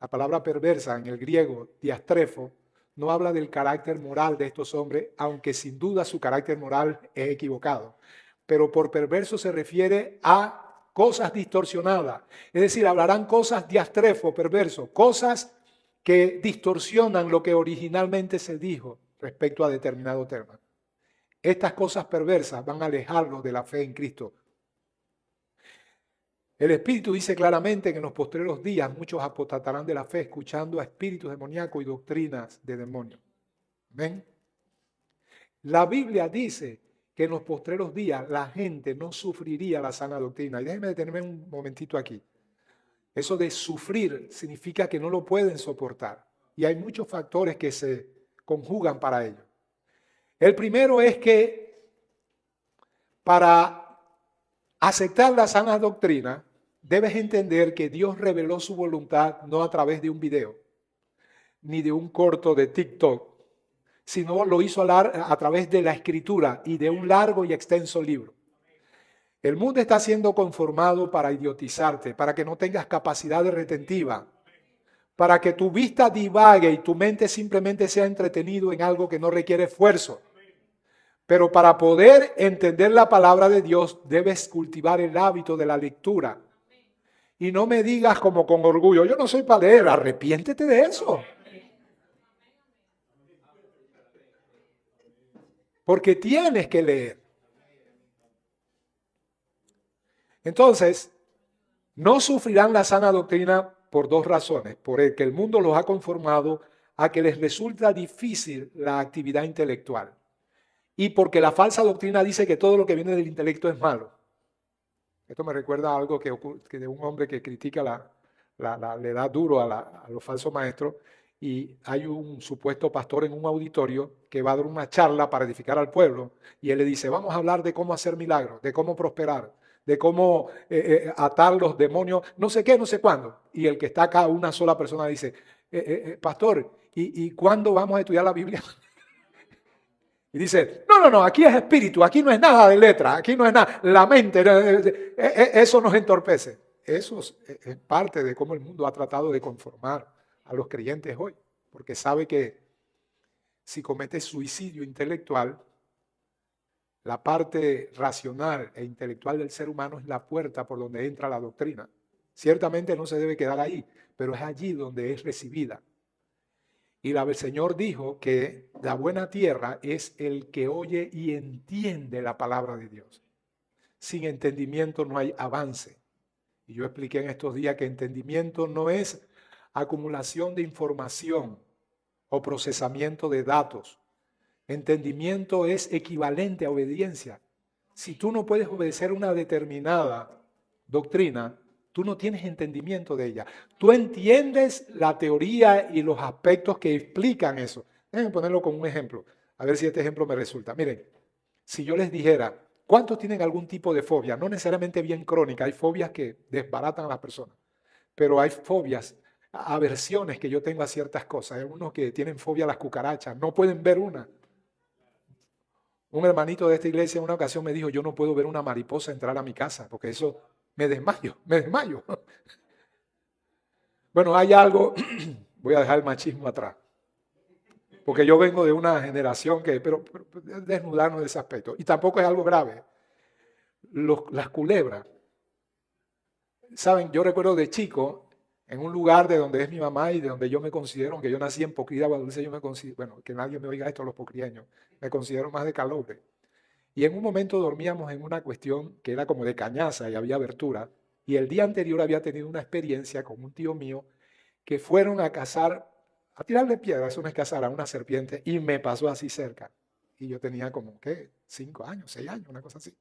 La palabra perversa en el griego, diastrefo, no habla del carácter moral de estos hombres, aunque sin duda su carácter moral es equivocado. Pero por perverso se refiere a cosas distorsionadas. Es decir, hablarán cosas diastrefo, perverso, cosas que distorsionan lo que originalmente se dijo respecto a determinado tema. Estas cosas perversas van a alejarlos de la fe en Cristo. El Espíritu dice claramente que en los postreros días muchos apostatarán de la fe escuchando a espíritus demoníacos y doctrinas de demonios. ¿Ven? La Biblia dice que en los postreros días la gente no sufriría la sana doctrina. Y déjenme detenerme un momentito aquí. Eso de sufrir significa que no lo pueden soportar. Y hay muchos factores que se conjugan para ello. El primero es que para aceptar la sana doctrina, debes entender que Dios reveló su voluntad no a través de un video, ni de un corto de TikTok, sino lo hizo a través de la Escritura y de un largo y extenso libro. El mundo está siendo conformado para idiotizarte, para que no tengas capacidad retentiva, para que tu vista divague y tu mente simplemente sea entretenido en algo que no requiere esfuerzo. Pero para poder entender la palabra de Dios, debes cultivar el hábito de la lectura. Y no me digas como con orgullo, yo no soy para leer, arrepiéntete de eso. Porque tienes que leer. Entonces, no sufrirán la sana doctrina por dos razones. Por el que el mundo los ha conformado a que les resulta difícil la actividad intelectual. Y porque la falsa doctrina dice que todo lo que viene del intelecto es malo. Esto me recuerda a algo que de un hombre que critica le da duro a los falsos maestros. Y hay un supuesto pastor en un auditorio que va a dar una charla para edificar al pueblo. Y él le dice, vamos a hablar de cómo hacer milagros, de cómo prosperar, de cómo atar los demonios, no sé qué, no sé cuándo. Y el que está acá, una sola persona, dice, pastor, ¿y cuándo vamos a estudiar la Biblia? Y dice, no, aquí es espíritu, aquí no es nada de letra, aquí no es nada, la mente, eso nos entorpece. Eso es parte de cómo el mundo ha tratado de conformar a los creyentes hoy, porque sabe que si cometes suicidio intelectual, la parte racional e intelectual del ser humano es la puerta por donde entra la doctrina. Ciertamente no se debe quedar ahí, pero es allí donde es recibida. Y el Señor dijo que la buena tierra es el que oye y entiende la palabra de Dios. Sin entendimiento no hay avance. Y yo expliqué en estos días que entendimiento no es acumulación de información o procesamiento de datos. Entendimiento es equivalente a obediencia. Si tú no puedes obedecer una determinada doctrina, tú no tienes entendimiento de ella. Tú entiendes la teoría y los aspectos que explican eso. Déjenme ponerlo como un ejemplo, a ver si este ejemplo me resulta. Miren, si yo les dijera, ¿cuántos tienen algún tipo de fobia? No necesariamente bien crónica, hay fobias que desbaratan a las personas, pero hay fobias, aversiones que yo tengo a ciertas cosas. Hay unos que tienen fobia a las cucarachas, no pueden ver una. Un hermanito de esta iglesia en una ocasión me dijo, yo no puedo ver una mariposa entrar a mi casa, porque eso me desmayo. Bueno, hay algo, voy a dejar el machismo atrás, porque yo vengo de una generación pero desnudarnos de ese aspecto. Y tampoco es algo grave. Las culebras. Saben, yo recuerdo de chico, en un lugar de donde es mi mamá y de donde yo me considero, aunque yo nací en Pocría, Guadalupe, yo me considero, bueno, que nadie me oiga esto, los pocrieños, me considero más de Calobre. Y en un momento dormíamos en una cuestión que era como de cañaza y había abertura. Y el día anterior había tenido una experiencia con un tío mío que fueron a cazar, a tirarle piedras, eso no es cazar, a una serpiente, y me pasó así cerca. Y yo tenía como, ¿qué? 5 años, 6 años, una cosa así.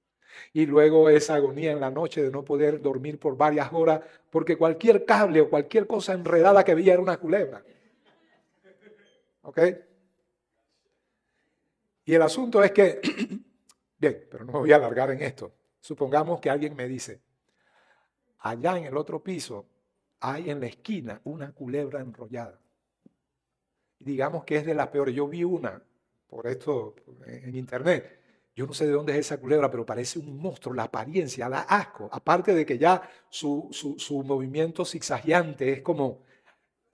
Y luego esa agonía en la noche de no poder dormir por varias horas, porque cualquier cable o cualquier cosa enredada que veía era una culebra. ¿Ok? Y el asunto es que, bien, pero no me voy a alargar en esto. Supongamos que alguien me dice, allá en el otro piso hay en la esquina una culebra enrollada. Y digamos que es de las peores. Yo vi una, por esto, en internet. Yo no sé de dónde es esa culebra, pero parece un monstruo. La apariencia, da asco. Aparte de que ya su movimiento zigzagueante es como,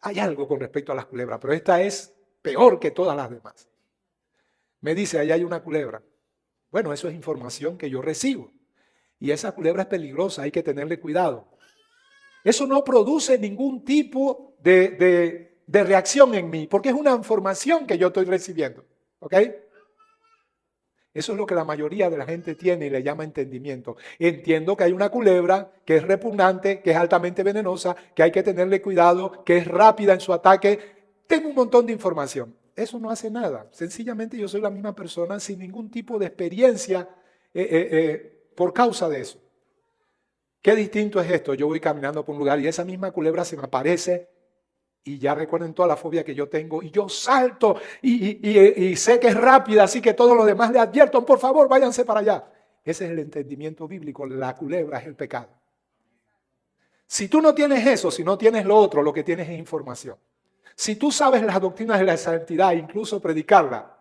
hay algo con respecto a las culebras, pero esta es peor que todas las demás. Me dice, allá hay una culebra. Bueno, eso es información que yo recibo. Y esa culebra es peligrosa, hay que tenerle cuidado. Eso no produce ningún tipo de reacción en mí, porque es una información que yo estoy recibiendo. ¿Ok? Eso es lo que la mayoría de la gente tiene y le llama entendimiento. Entiendo que hay una culebra que es repugnante, que es altamente venenosa, que hay que tenerle cuidado, que es rápida en su ataque. Tengo un montón de información. Eso no hace nada. Sencillamente yo soy la misma persona sin ningún tipo de experiencia por causa de eso. Qué distinto es esto. Yo voy caminando por un lugar y esa misma culebra se me aparece Y ya recuerden toda la fobia que yo tengo. Y yo salto y sé que es rápida, así que todos los demás le advierto, por favor, váyanse para allá. Ese es el entendimiento bíblico. La culebra es el pecado. Si tú no tienes eso, si no tienes lo otro, lo que tienes es información. Si tú sabes las doctrinas de la santidad, incluso predicarla,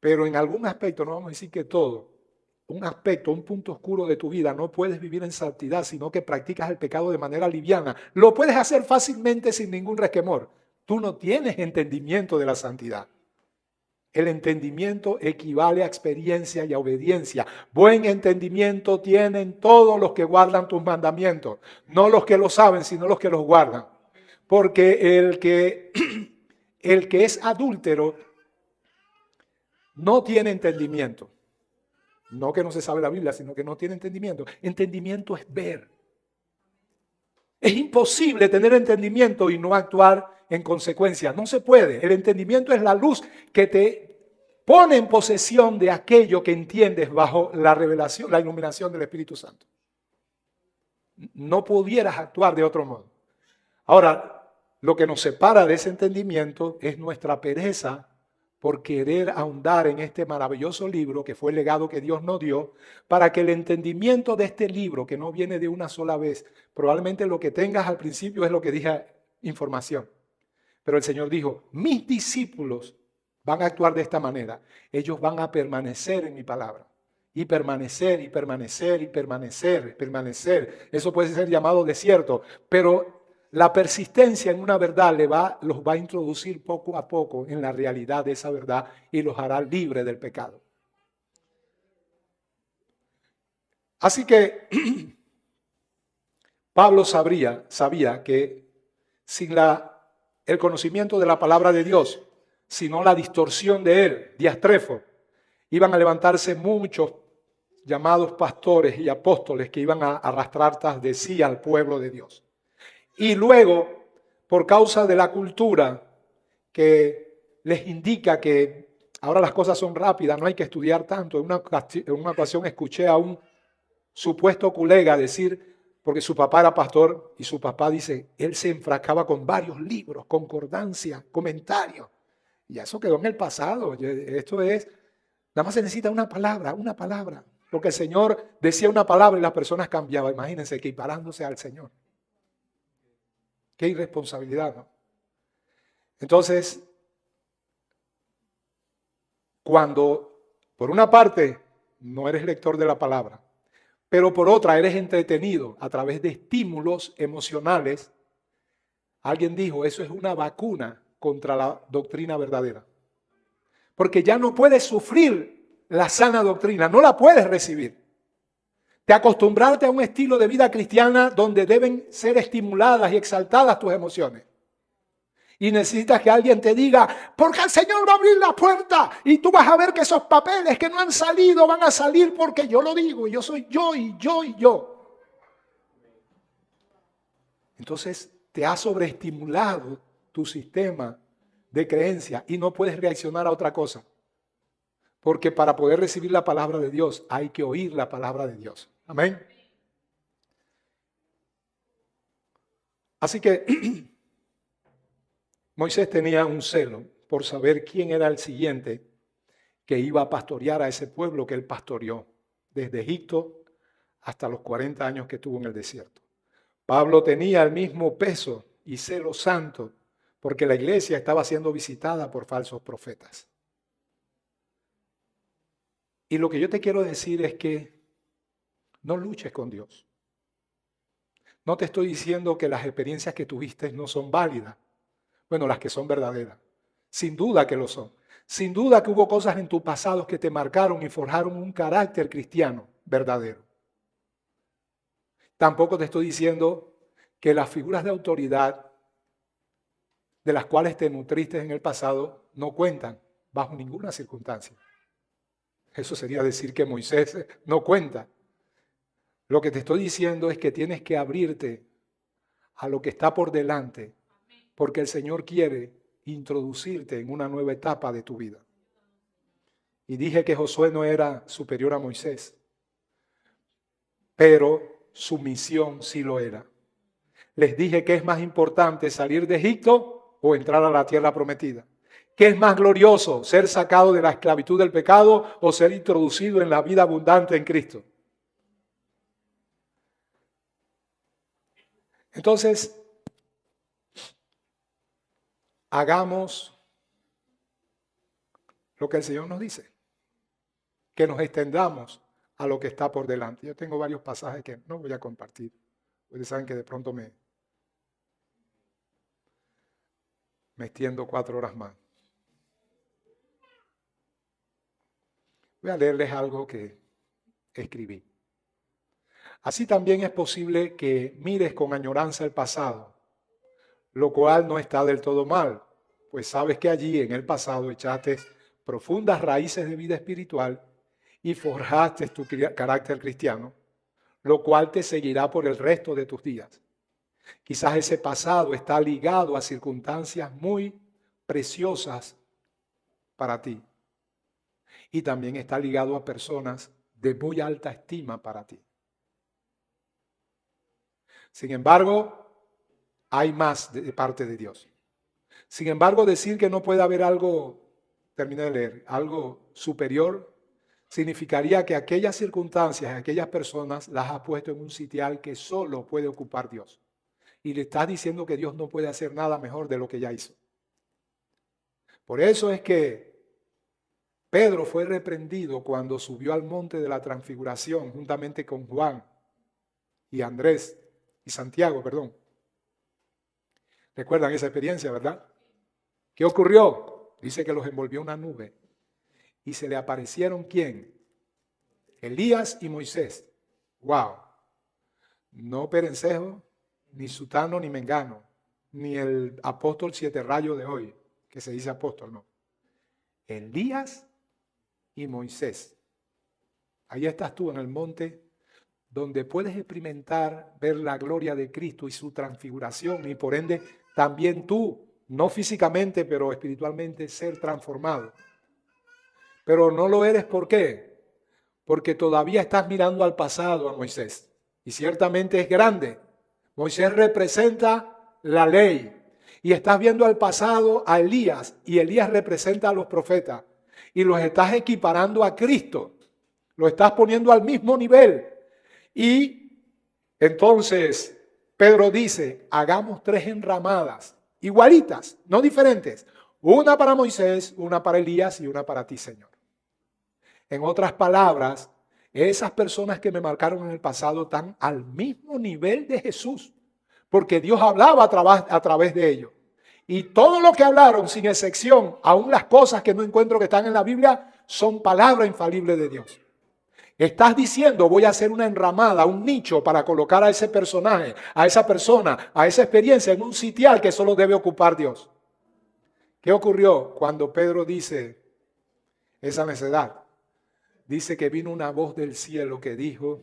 pero en algún aspecto, no vamos a decir que todo, un aspecto, un punto oscuro de tu vida, no puedes vivir en santidad, sino que practicas el pecado de manera liviana. Lo puedes hacer fácilmente sin ningún resquemor. Tú no tienes entendimiento de la santidad. El entendimiento equivale a experiencia y a obediencia. Buen entendimiento tienen todos los que guardan tus mandamientos. No los que lo saben, sino los que los guardan. Porque el que es adúltero no tiene entendimiento. No que no se sabe la Biblia, sino que no tiene entendimiento. Entendimiento es ver. Es imposible tener entendimiento y no actuar en consecuencia. No se puede. El entendimiento es la luz que te pone en posesión de aquello que entiendes bajo la revelación, la iluminación del Espíritu Santo. No pudieras actuar de otro modo. Ahora, lo que nos separa de ese entendimiento es nuestra pereza por querer ahondar en este maravilloso libro que fue el legado que Dios nos dio, para que el entendimiento de este libro, que no viene de una sola vez, probablemente lo que tengas al principio es lo que dije, información. Pero el Señor dijo, mis discípulos van a actuar de esta manera. Ellos van a permanecer en mi palabra. Y permanecer, y permanecer, y permanecer, permanecer. Eso puede ser llamado desierto, pero la persistencia en una verdad los va a introducir poco a poco en la realidad de esa verdad y los hará libres del pecado. Así que Pablo sabía que sin el conocimiento de la palabra de Dios, sino la distorsión de él, diastrefo, iban a levantarse muchos llamados pastores y apóstoles que iban a arrastrar tras de sí al pueblo de Dios. Y luego, por causa de la cultura que les indica que ahora las cosas son rápidas, no hay que estudiar tanto. En una ocasión escuché a un supuesto colega decir, porque su papá era pastor, y su papá dice, él se enfrascaba con varios libros, concordancia, comentarios. Y eso quedó en el pasado. Esto es, nada más se necesita una palabra, una palabra. Porque el Señor decía una palabra y las personas cambiaban. Imagínense, equiparándose al Señor. Qué irresponsabilidad, ¿no? Entonces, cuando por una parte no eres lector de la palabra, pero por otra eres entretenido a través de estímulos emocionales, alguien dijo, eso es una vacuna contra la doctrina verdadera. Porque ya no puedes sufrir la sana doctrina, no la puedes recibir. Te acostumbrarte a un estilo de vida cristiana donde deben ser estimuladas y exaltadas tus emociones. Y necesitas que alguien te diga, porque el Señor va a abrir la puerta y tú vas a ver que esos papeles que no han salido van a salir porque yo lo digo y yo soy yo y yo y yo. Entonces te ha sobreestimulado tu sistema de creencia y no puedes reaccionar a otra cosa. Porque para poder recibir la palabra de Dios hay que oír la palabra de Dios. Amén. Así que Moisés tenía un celo por saber quién era el siguiente que iba a pastorear a ese pueblo que él pastoreó desde Egipto hasta los 40 años que tuvo en el desierto. Pablo tenía el mismo peso y celo santo porque la iglesia estaba siendo visitada por falsos profetas. Y lo que yo te quiero decir es que no luches con Dios. No te estoy diciendo que las experiencias que tuviste no son válidas. Bueno, las que son verdaderas. Sin duda que lo son. Sin duda que hubo cosas en tu pasado que te marcaron y forjaron un carácter cristiano verdadero. Tampoco te estoy diciendo que las figuras de autoridad de las cuales te nutriste en el pasado no cuentan bajo ninguna circunstancia. Eso sería decir que Moisés no cuenta. Lo que te estoy diciendo es que tienes que abrirte a lo que está por delante, porque el Señor quiere introducirte en una nueva etapa de tu vida. Y dije que Josué no era superior a Moisés, pero su misión sí lo era. les dije que es más importante salir de Egipto o entrar a la tierra prometida. ¿Qué es más glorioso, ser sacado de la esclavitud del pecado o ser introducido en la vida abundante en Cristo? Entonces, hagamos lo que el Señor nos dice, que nos extendamos a lo que está por delante. Yo tengo varios pasajes que no voy a compartir. Ustedes saben que de pronto me extiendo 4 horas más. Voy a leerles algo que escribí. Así también es posible que mires con añoranza el pasado, lo cual no está del todo mal, pues sabes que allí en el pasado echaste profundas raíces de vida espiritual y forjaste tu carácter cristiano, lo cual te seguirá por el resto de tus días. Quizás ese pasado está ligado a circunstancias muy preciosas para ti y también está ligado a personas de muy alta estima para ti. Sin embargo, hay más de parte de Dios. Sin embargo, decir que no puede haber algo, terminé de leer, algo superior, significaría que aquellas circunstancias, aquellas personas las ha puesto en un sitial que solo puede ocupar Dios. Y le estás diciendo que Dios no puede hacer nada mejor de lo que ya hizo. Por eso es que Pedro fue reprendido cuando subió al monte de la transfiguración juntamente con Juan y Andrés y Santiago, perdón. ¿Recuerdan esa experiencia, verdad? ¿Qué ocurrió? Dice que los envolvió una nube y se le aparecieron ¿quién? Elías y Moisés. ¡Wow! No Perencejo, ni Sutano, ni Mengano, ni el apóstol 7 rayos de hoy, que se dice apóstol, no. Elías y Moisés. Ahí estás tú en el monte donde puedes experimentar, ver la gloria de Cristo y su transfiguración y por ende también tú, no físicamente, pero espiritualmente ser transformado. Pero no lo eres, ¿por qué? Porque todavía estás mirando al pasado a Moisés y ciertamente es grande. Moisés representa la ley y estás viendo al pasado a Elías y Elías representa a los profetas y los estás equiparando a Cristo, lo estás poniendo al mismo nivel. Y entonces Pedro dice, hagamos 3 enramadas, igualitas, no diferentes. Una para Moisés, una para Elías y una para ti, Señor. En otras palabras, esas personas que me marcaron en el pasado están al mismo nivel de Jesús, porque Dios hablaba a través de ellos. Y todo lo que hablaron, sin excepción, aún las cosas que no encuentro que están en la Biblia, son palabra infalible de Dios. Estás diciendo, voy a hacer una enramada, un nicho para colocar a ese personaje, a esa persona, a esa experiencia en un sitial que solo debe ocupar Dios. ¿Qué ocurrió cuando Pedro dice esa necedad? Dice que vino una voz del cielo que dijo,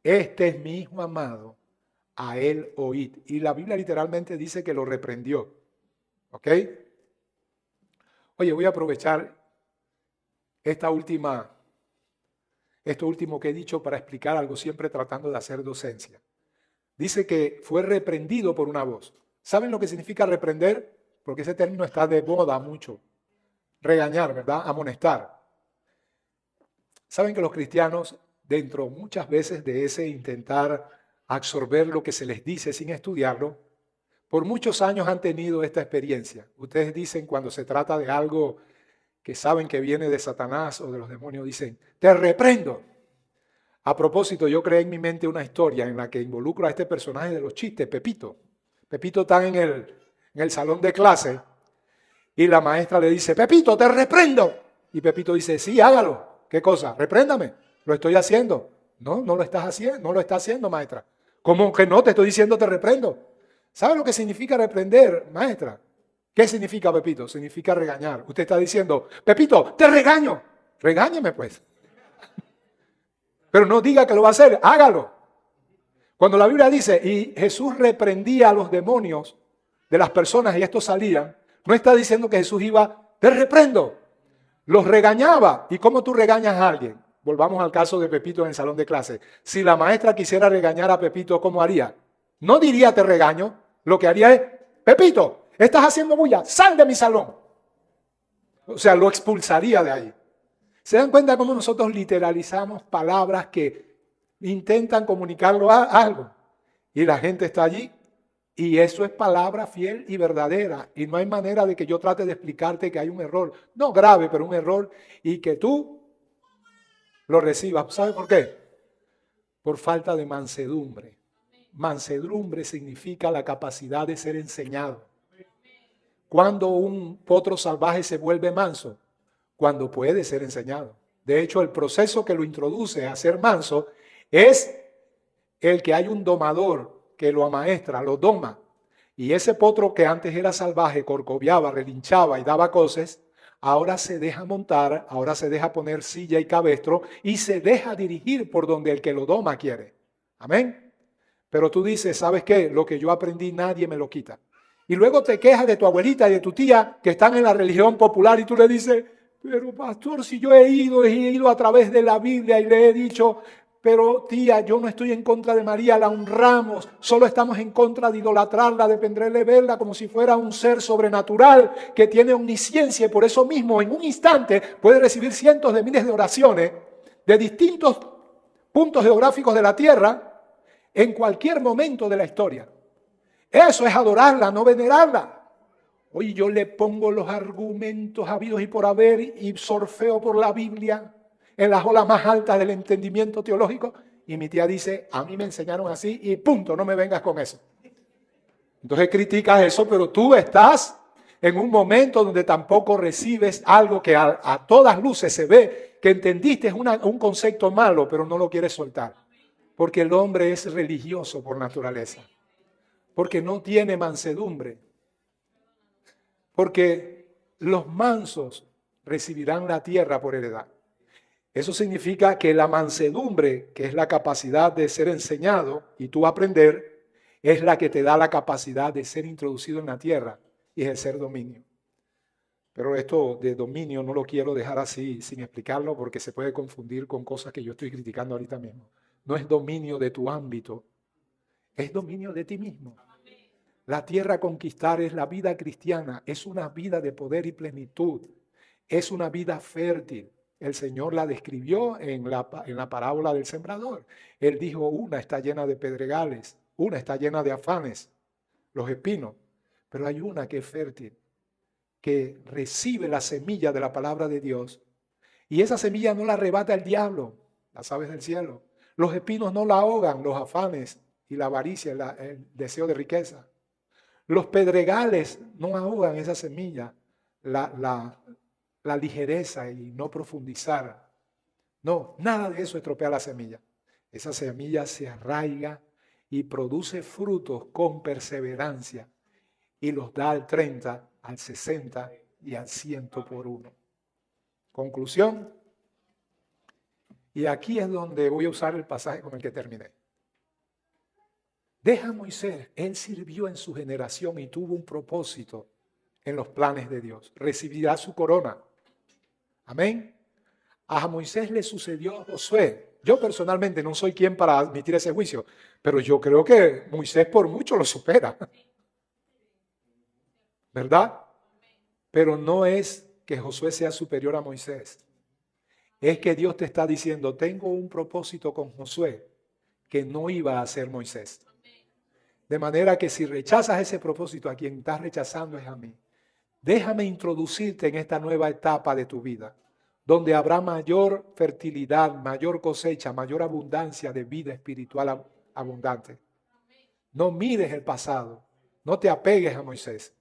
este es mi hijo amado, a él oíd. Y la Biblia literalmente dice que lo reprendió. ¿Ok? Oye, voy a aprovechar esto último que he dicho para explicar algo, siempre tratando de hacer docencia. Dice que fue reprendido por una voz. ¿Saben lo que significa reprender? Porque ese término está de moda mucho. Regañar, ¿verdad? Amonestar. Saben que los cristianos, dentro muchas veces de ese intentar absorber lo que se les dice sin estudiarlo, por muchos años han tenido esta experiencia. Ustedes dicen cuando se trata de algo que saben que viene de Satanás o de los demonios, dicen, te reprendo. A propósito, yo creé en mi mente una historia en la que involucro a este personaje de los chistes, Pepito. Pepito está en el salón de clase y la maestra le dice, Pepito, te reprendo. Y Pepito dice, sí, hágalo. ¿Qué cosa? Repréndame. Lo estoy haciendo. No, no lo estás haciendo, no lo está haciendo, maestra. ¿Cómo que no? Te estoy diciendo te reprendo. ¿Sabe lo que significa reprender, maestra? ¿Qué significa, Pepito? Significa regañar. Usted está diciendo, Pepito, te regaño. Regáñeme, pues. Pero no diga que lo va a hacer, hágalo. Cuando la Biblia dice, y Jesús reprendía a los demonios de las personas y estos salían, no está diciendo que Jesús iba, te reprendo. Los regañaba. ¿Y cómo tú regañas a alguien? Volvamos al caso de Pepito en el salón de clase. Si la maestra quisiera regañar a Pepito, ¿cómo haría? No diría te regaño, lo que haría es, Pepito, estás haciendo bulla, sal de mi salón. O sea, lo expulsaría de ahí. ¿Se dan cuenta cómo nosotros literalizamos palabras que intentan comunicarlo a algo? Y la gente está allí y eso es palabra fiel y verdadera. Y no hay manera de que yo trate de explicarte que hay un error, no grave, pero un error, y que tú lo recibas. ¿Sabe por qué? Por falta de mansedumbre. Mansedumbre significa la capacidad de ser enseñado. Cuando un potro salvaje se vuelve manso, cuando puede ser enseñado. De hecho, el proceso que lo introduce a ser manso es el que hay un domador que lo amaestra, lo doma. Y ese potro que antes era salvaje, corcoviaba, relinchaba y daba coces, ahora se deja montar, ahora se deja poner silla y cabestro y se deja dirigir por donde el que lo doma quiere. Amén. Pero tú dices, ¿sabes qué? Lo que yo aprendí nadie me lo quita. Y luego te quejas de tu abuelita y de tu tía que están en la religión popular y tú le dices, pero pastor, si yo he ido a través de la Biblia y le he dicho, pero tía, yo no estoy en contra de María, la honramos, solo estamos en contra de idolatrarla, de penderle verla como si fuera un ser sobrenatural que tiene omnisciencia y por eso mismo en un instante puede recibir cientos de miles de oraciones de distintos puntos geográficos de la tierra en cualquier momento de la historia. Eso es adorarla, no venerarla. Oye, yo le pongo los argumentos habidos y por haber y surfeo por la Biblia en las olas más altas del entendimiento teológico y mi tía dice, a mí me enseñaron así y punto, no me vengas con eso. Entonces criticas eso, pero tú estás en un momento donde tampoco recibes algo que a todas luces se ve que entendiste un concepto malo, pero no lo quieres soltar. Porque el hombre es religioso por naturaleza. Porque no tiene mansedumbre. Porque los mansos recibirán la tierra por heredad. Eso significa que la mansedumbre, que es la capacidad de ser enseñado y tú aprender, es la que te da la capacidad de ser introducido en la tierra y ejercer dominio. Pero esto de dominio no lo quiero dejar así sin explicarlo porque se puede confundir con cosas que yo estoy criticando ahorita mismo. No es dominio de tu ámbito, es dominio de ti mismo. La tierra a conquistar es la vida cristiana, es una vida de poder y plenitud, es una vida fértil. El Señor la describió en la parábola del sembrador. Él dijo, una está llena de pedregales, una está llena de afanes, los espinos, pero hay una que es fértil, que recibe la semilla de la palabra de Dios. Y esa semilla no la arrebata el diablo, las aves del cielo. Los espinos no la ahogan, los afanes y la avaricia, el deseo de riqueza. Los pedregales no ahogan esa semilla, la ligereza y no profundizar. No, nada de eso estropea la semilla. Esa semilla se arraiga y produce frutos con perseverancia y los da al 30, al 60 y al 100 por uno. Conclusión. Y aquí es donde voy a usar el pasaje con el que terminé. Deja a Moisés, él sirvió en su generación y tuvo un propósito en los planes de Dios. Recibirá su corona. Amén. A Moisés le sucedió a Josué. Yo personalmente no soy quien para admitir ese juicio, pero yo creo que Moisés por mucho lo supera. ¿Verdad? Pero no es que Josué sea superior a Moisés. Es que Dios te está diciendo, tengo un propósito con Josué que no iba a ser Moisés. De manera que si rechazas ese propósito, a quien estás rechazando es a mí. Déjame introducirte en esta nueva etapa de tu vida, donde habrá mayor fertilidad, mayor cosecha, mayor abundancia de vida espiritual abundante. No mires el pasado, no te apegues a Moisés.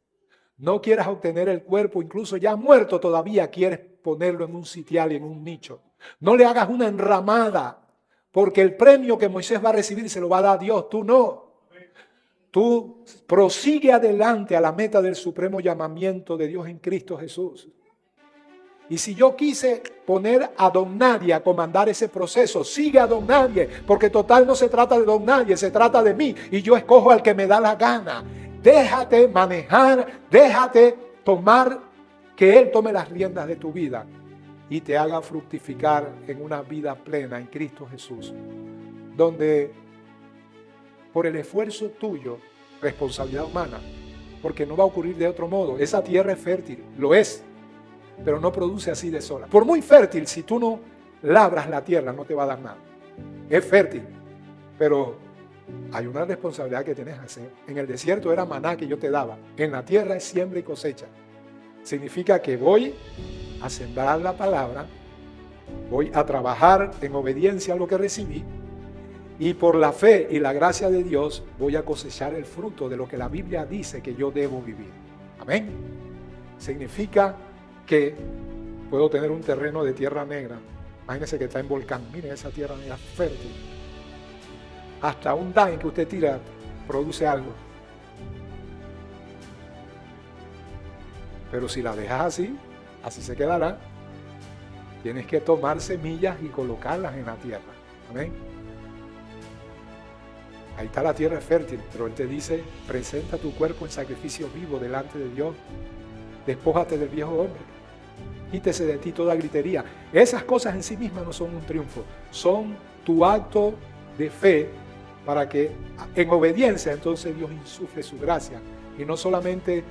No quieras obtener el cuerpo, incluso ya muerto todavía quieres ponerlo en un sitial y en un nicho. No le hagas una enramada, porque el premio que Moisés va a recibir se lo va a dar Dios, tú no. Tú prosigue adelante a la meta del supremo llamamiento de Dios en Cristo Jesús. Y si yo quise poner a don nadie a comandar ese proceso, sigue a don nadie, porque total no se trata de don nadie, se trata de mí. Y yo escojo al que me da la gana. Déjate manejar, déjate tomar, que Él tome las riendas de tu vida y te haga fructificar en una vida plena en Cristo Jesús. Donde por el esfuerzo tuyo, responsabilidad humana, porque no va a ocurrir de otro modo. Esa tierra es fértil, lo es, pero no produce así de sola. Por muy fértil, si tú no labras la tierra, no te va a dar nada. Es fértil, pero hay una responsabilidad que tienes que hacer. En el desierto era maná que yo te daba. En la tierra es siembra y cosecha. Significa que voy a sembrar la palabra, voy a trabajar en obediencia a lo que recibí, y por la fe y la gracia de Dios voy a cosechar el fruto de lo que la Biblia dice que yo debo vivir. Amén. Significa que puedo tener un terreno de tierra negra. Imagínense que está en volcán. Miren esa tierra negra fértil. Hasta un daño que usted tira produce algo. Pero si la dejas así, así se quedará. Tienes que tomar semillas y colocarlas en la tierra. Amén. Ahí está la tierra fértil, pero Él te dice, presenta tu cuerpo en sacrificio vivo delante de Dios. Despójate del viejo hombre. Quítese de ti toda gritería. Esas cosas en sí mismas no son un triunfo, son tu acto de fe para que en obediencia entonces Dios insufle su gracia y no solamente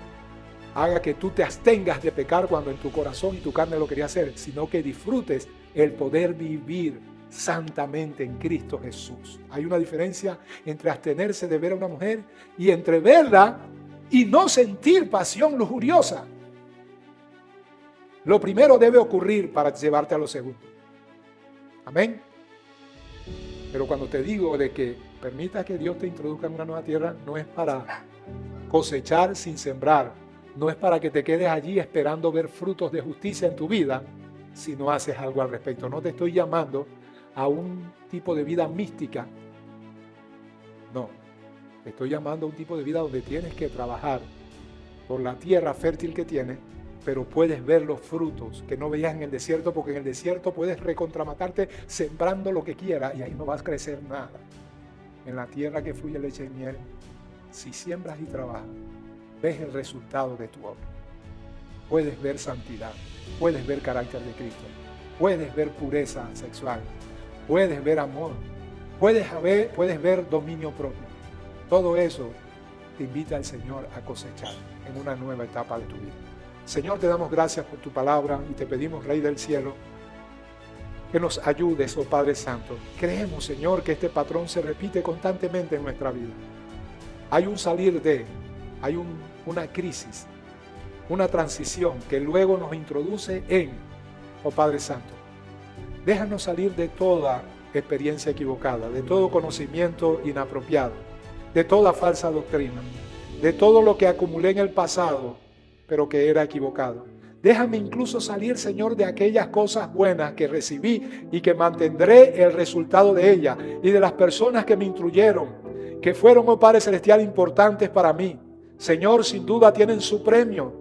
haga que tú te abstengas de pecar cuando en tu corazón y tu carne lo quería hacer, sino que disfrutes el poder vivir santamente en Cristo Jesús. Hay una diferencia entre abstenerse de ver a una mujer y entre verla y no sentir pasión lujuriosa. Lo primero debe ocurrir para llevarte a lo segundo. Amén. Pero cuando te digo de que permita que Dios te introduzca en una nueva tierra, no es para cosechar sin sembrar, no es para que te quedes allí esperando ver frutos de justicia en tu vida si no haces algo al respecto. No te estoy llamando a un tipo de vida mística. No, te estoy llamando a un tipo de vida donde tienes que trabajar por la tierra fértil que tienes, pero puedes ver los frutos que no veías en el desierto, porque en el desierto puedes recontramatarte sembrando lo que quieras y ahí no vas a crecer nada. En la tierra que fluye leche y miel, si siembras y trabajas, ves el resultado de tu obra. Puedes ver santidad, puedes ver carácter de Cristo, puedes ver pureza sexual, puedes ver amor, puedes ver dominio propio. Todo eso te invita al Señor a cosechar en una nueva etapa de tu vida. Señor, te damos gracias por tu palabra y te pedimos, Rey del cielo, que nos ayudes, oh Padre Santo. Creemos, Señor, que este patrón se repite constantemente en nuestra vida. Hay un salir de, hay una crisis, una transición que luego nos introduce en, oh Padre Santo. Déjanos salir de toda experiencia equivocada, de todo conocimiento inapropiado, de toda falsa doctrina, de todo lo que acumulé en el pasado, pero que era equivocado. Déjame incluso salir, Señor, de aquellas cosas buenas que recibí y que mantendré el resultado de ellas, y de las personas que me instruyeron, que fueron, oh Padre Celestial, importantes para mí. Señor, sin duda tienen su premio.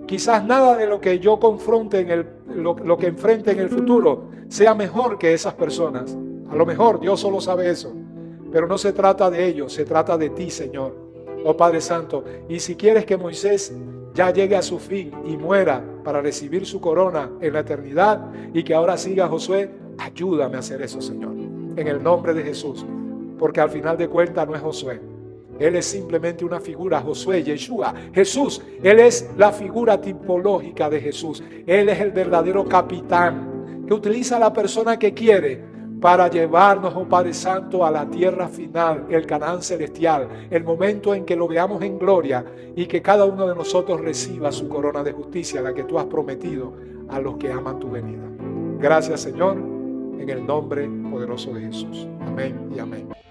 Quizás nada de lo que yo confronte lo que enfrente en el futuro sea mejor que esas personas. A lo mejor Dios solo sabe eso, pero no se trata de ellos, se trata de ti, Señor, oh Padre Santo. Y si quieres que Moisés ya llegue a su fin y muera para recibir su corona en la eternidad, y que ahora siga Josué, ayúdame a hacer eso, Señor, en el nombre de Jesús, porque al final de cuentas no es Josué. Él es simplemente una figura, Josué, Yeshua, Jesús. Él es la figura tipológica de Jesús. Él es el verdadero capitán que utiliza a la persona que quiere para llevarnos, oh Padre Santo, a la tierra final, el Canaán celestial, el momento en que lo veamos en gloria y que cada uno de nosotros reciba su corona de justicia, la que tú has prometido a los que aman tu venida. Gracias, Señor, en el nombre poderoso de Jesús. Amén y amén.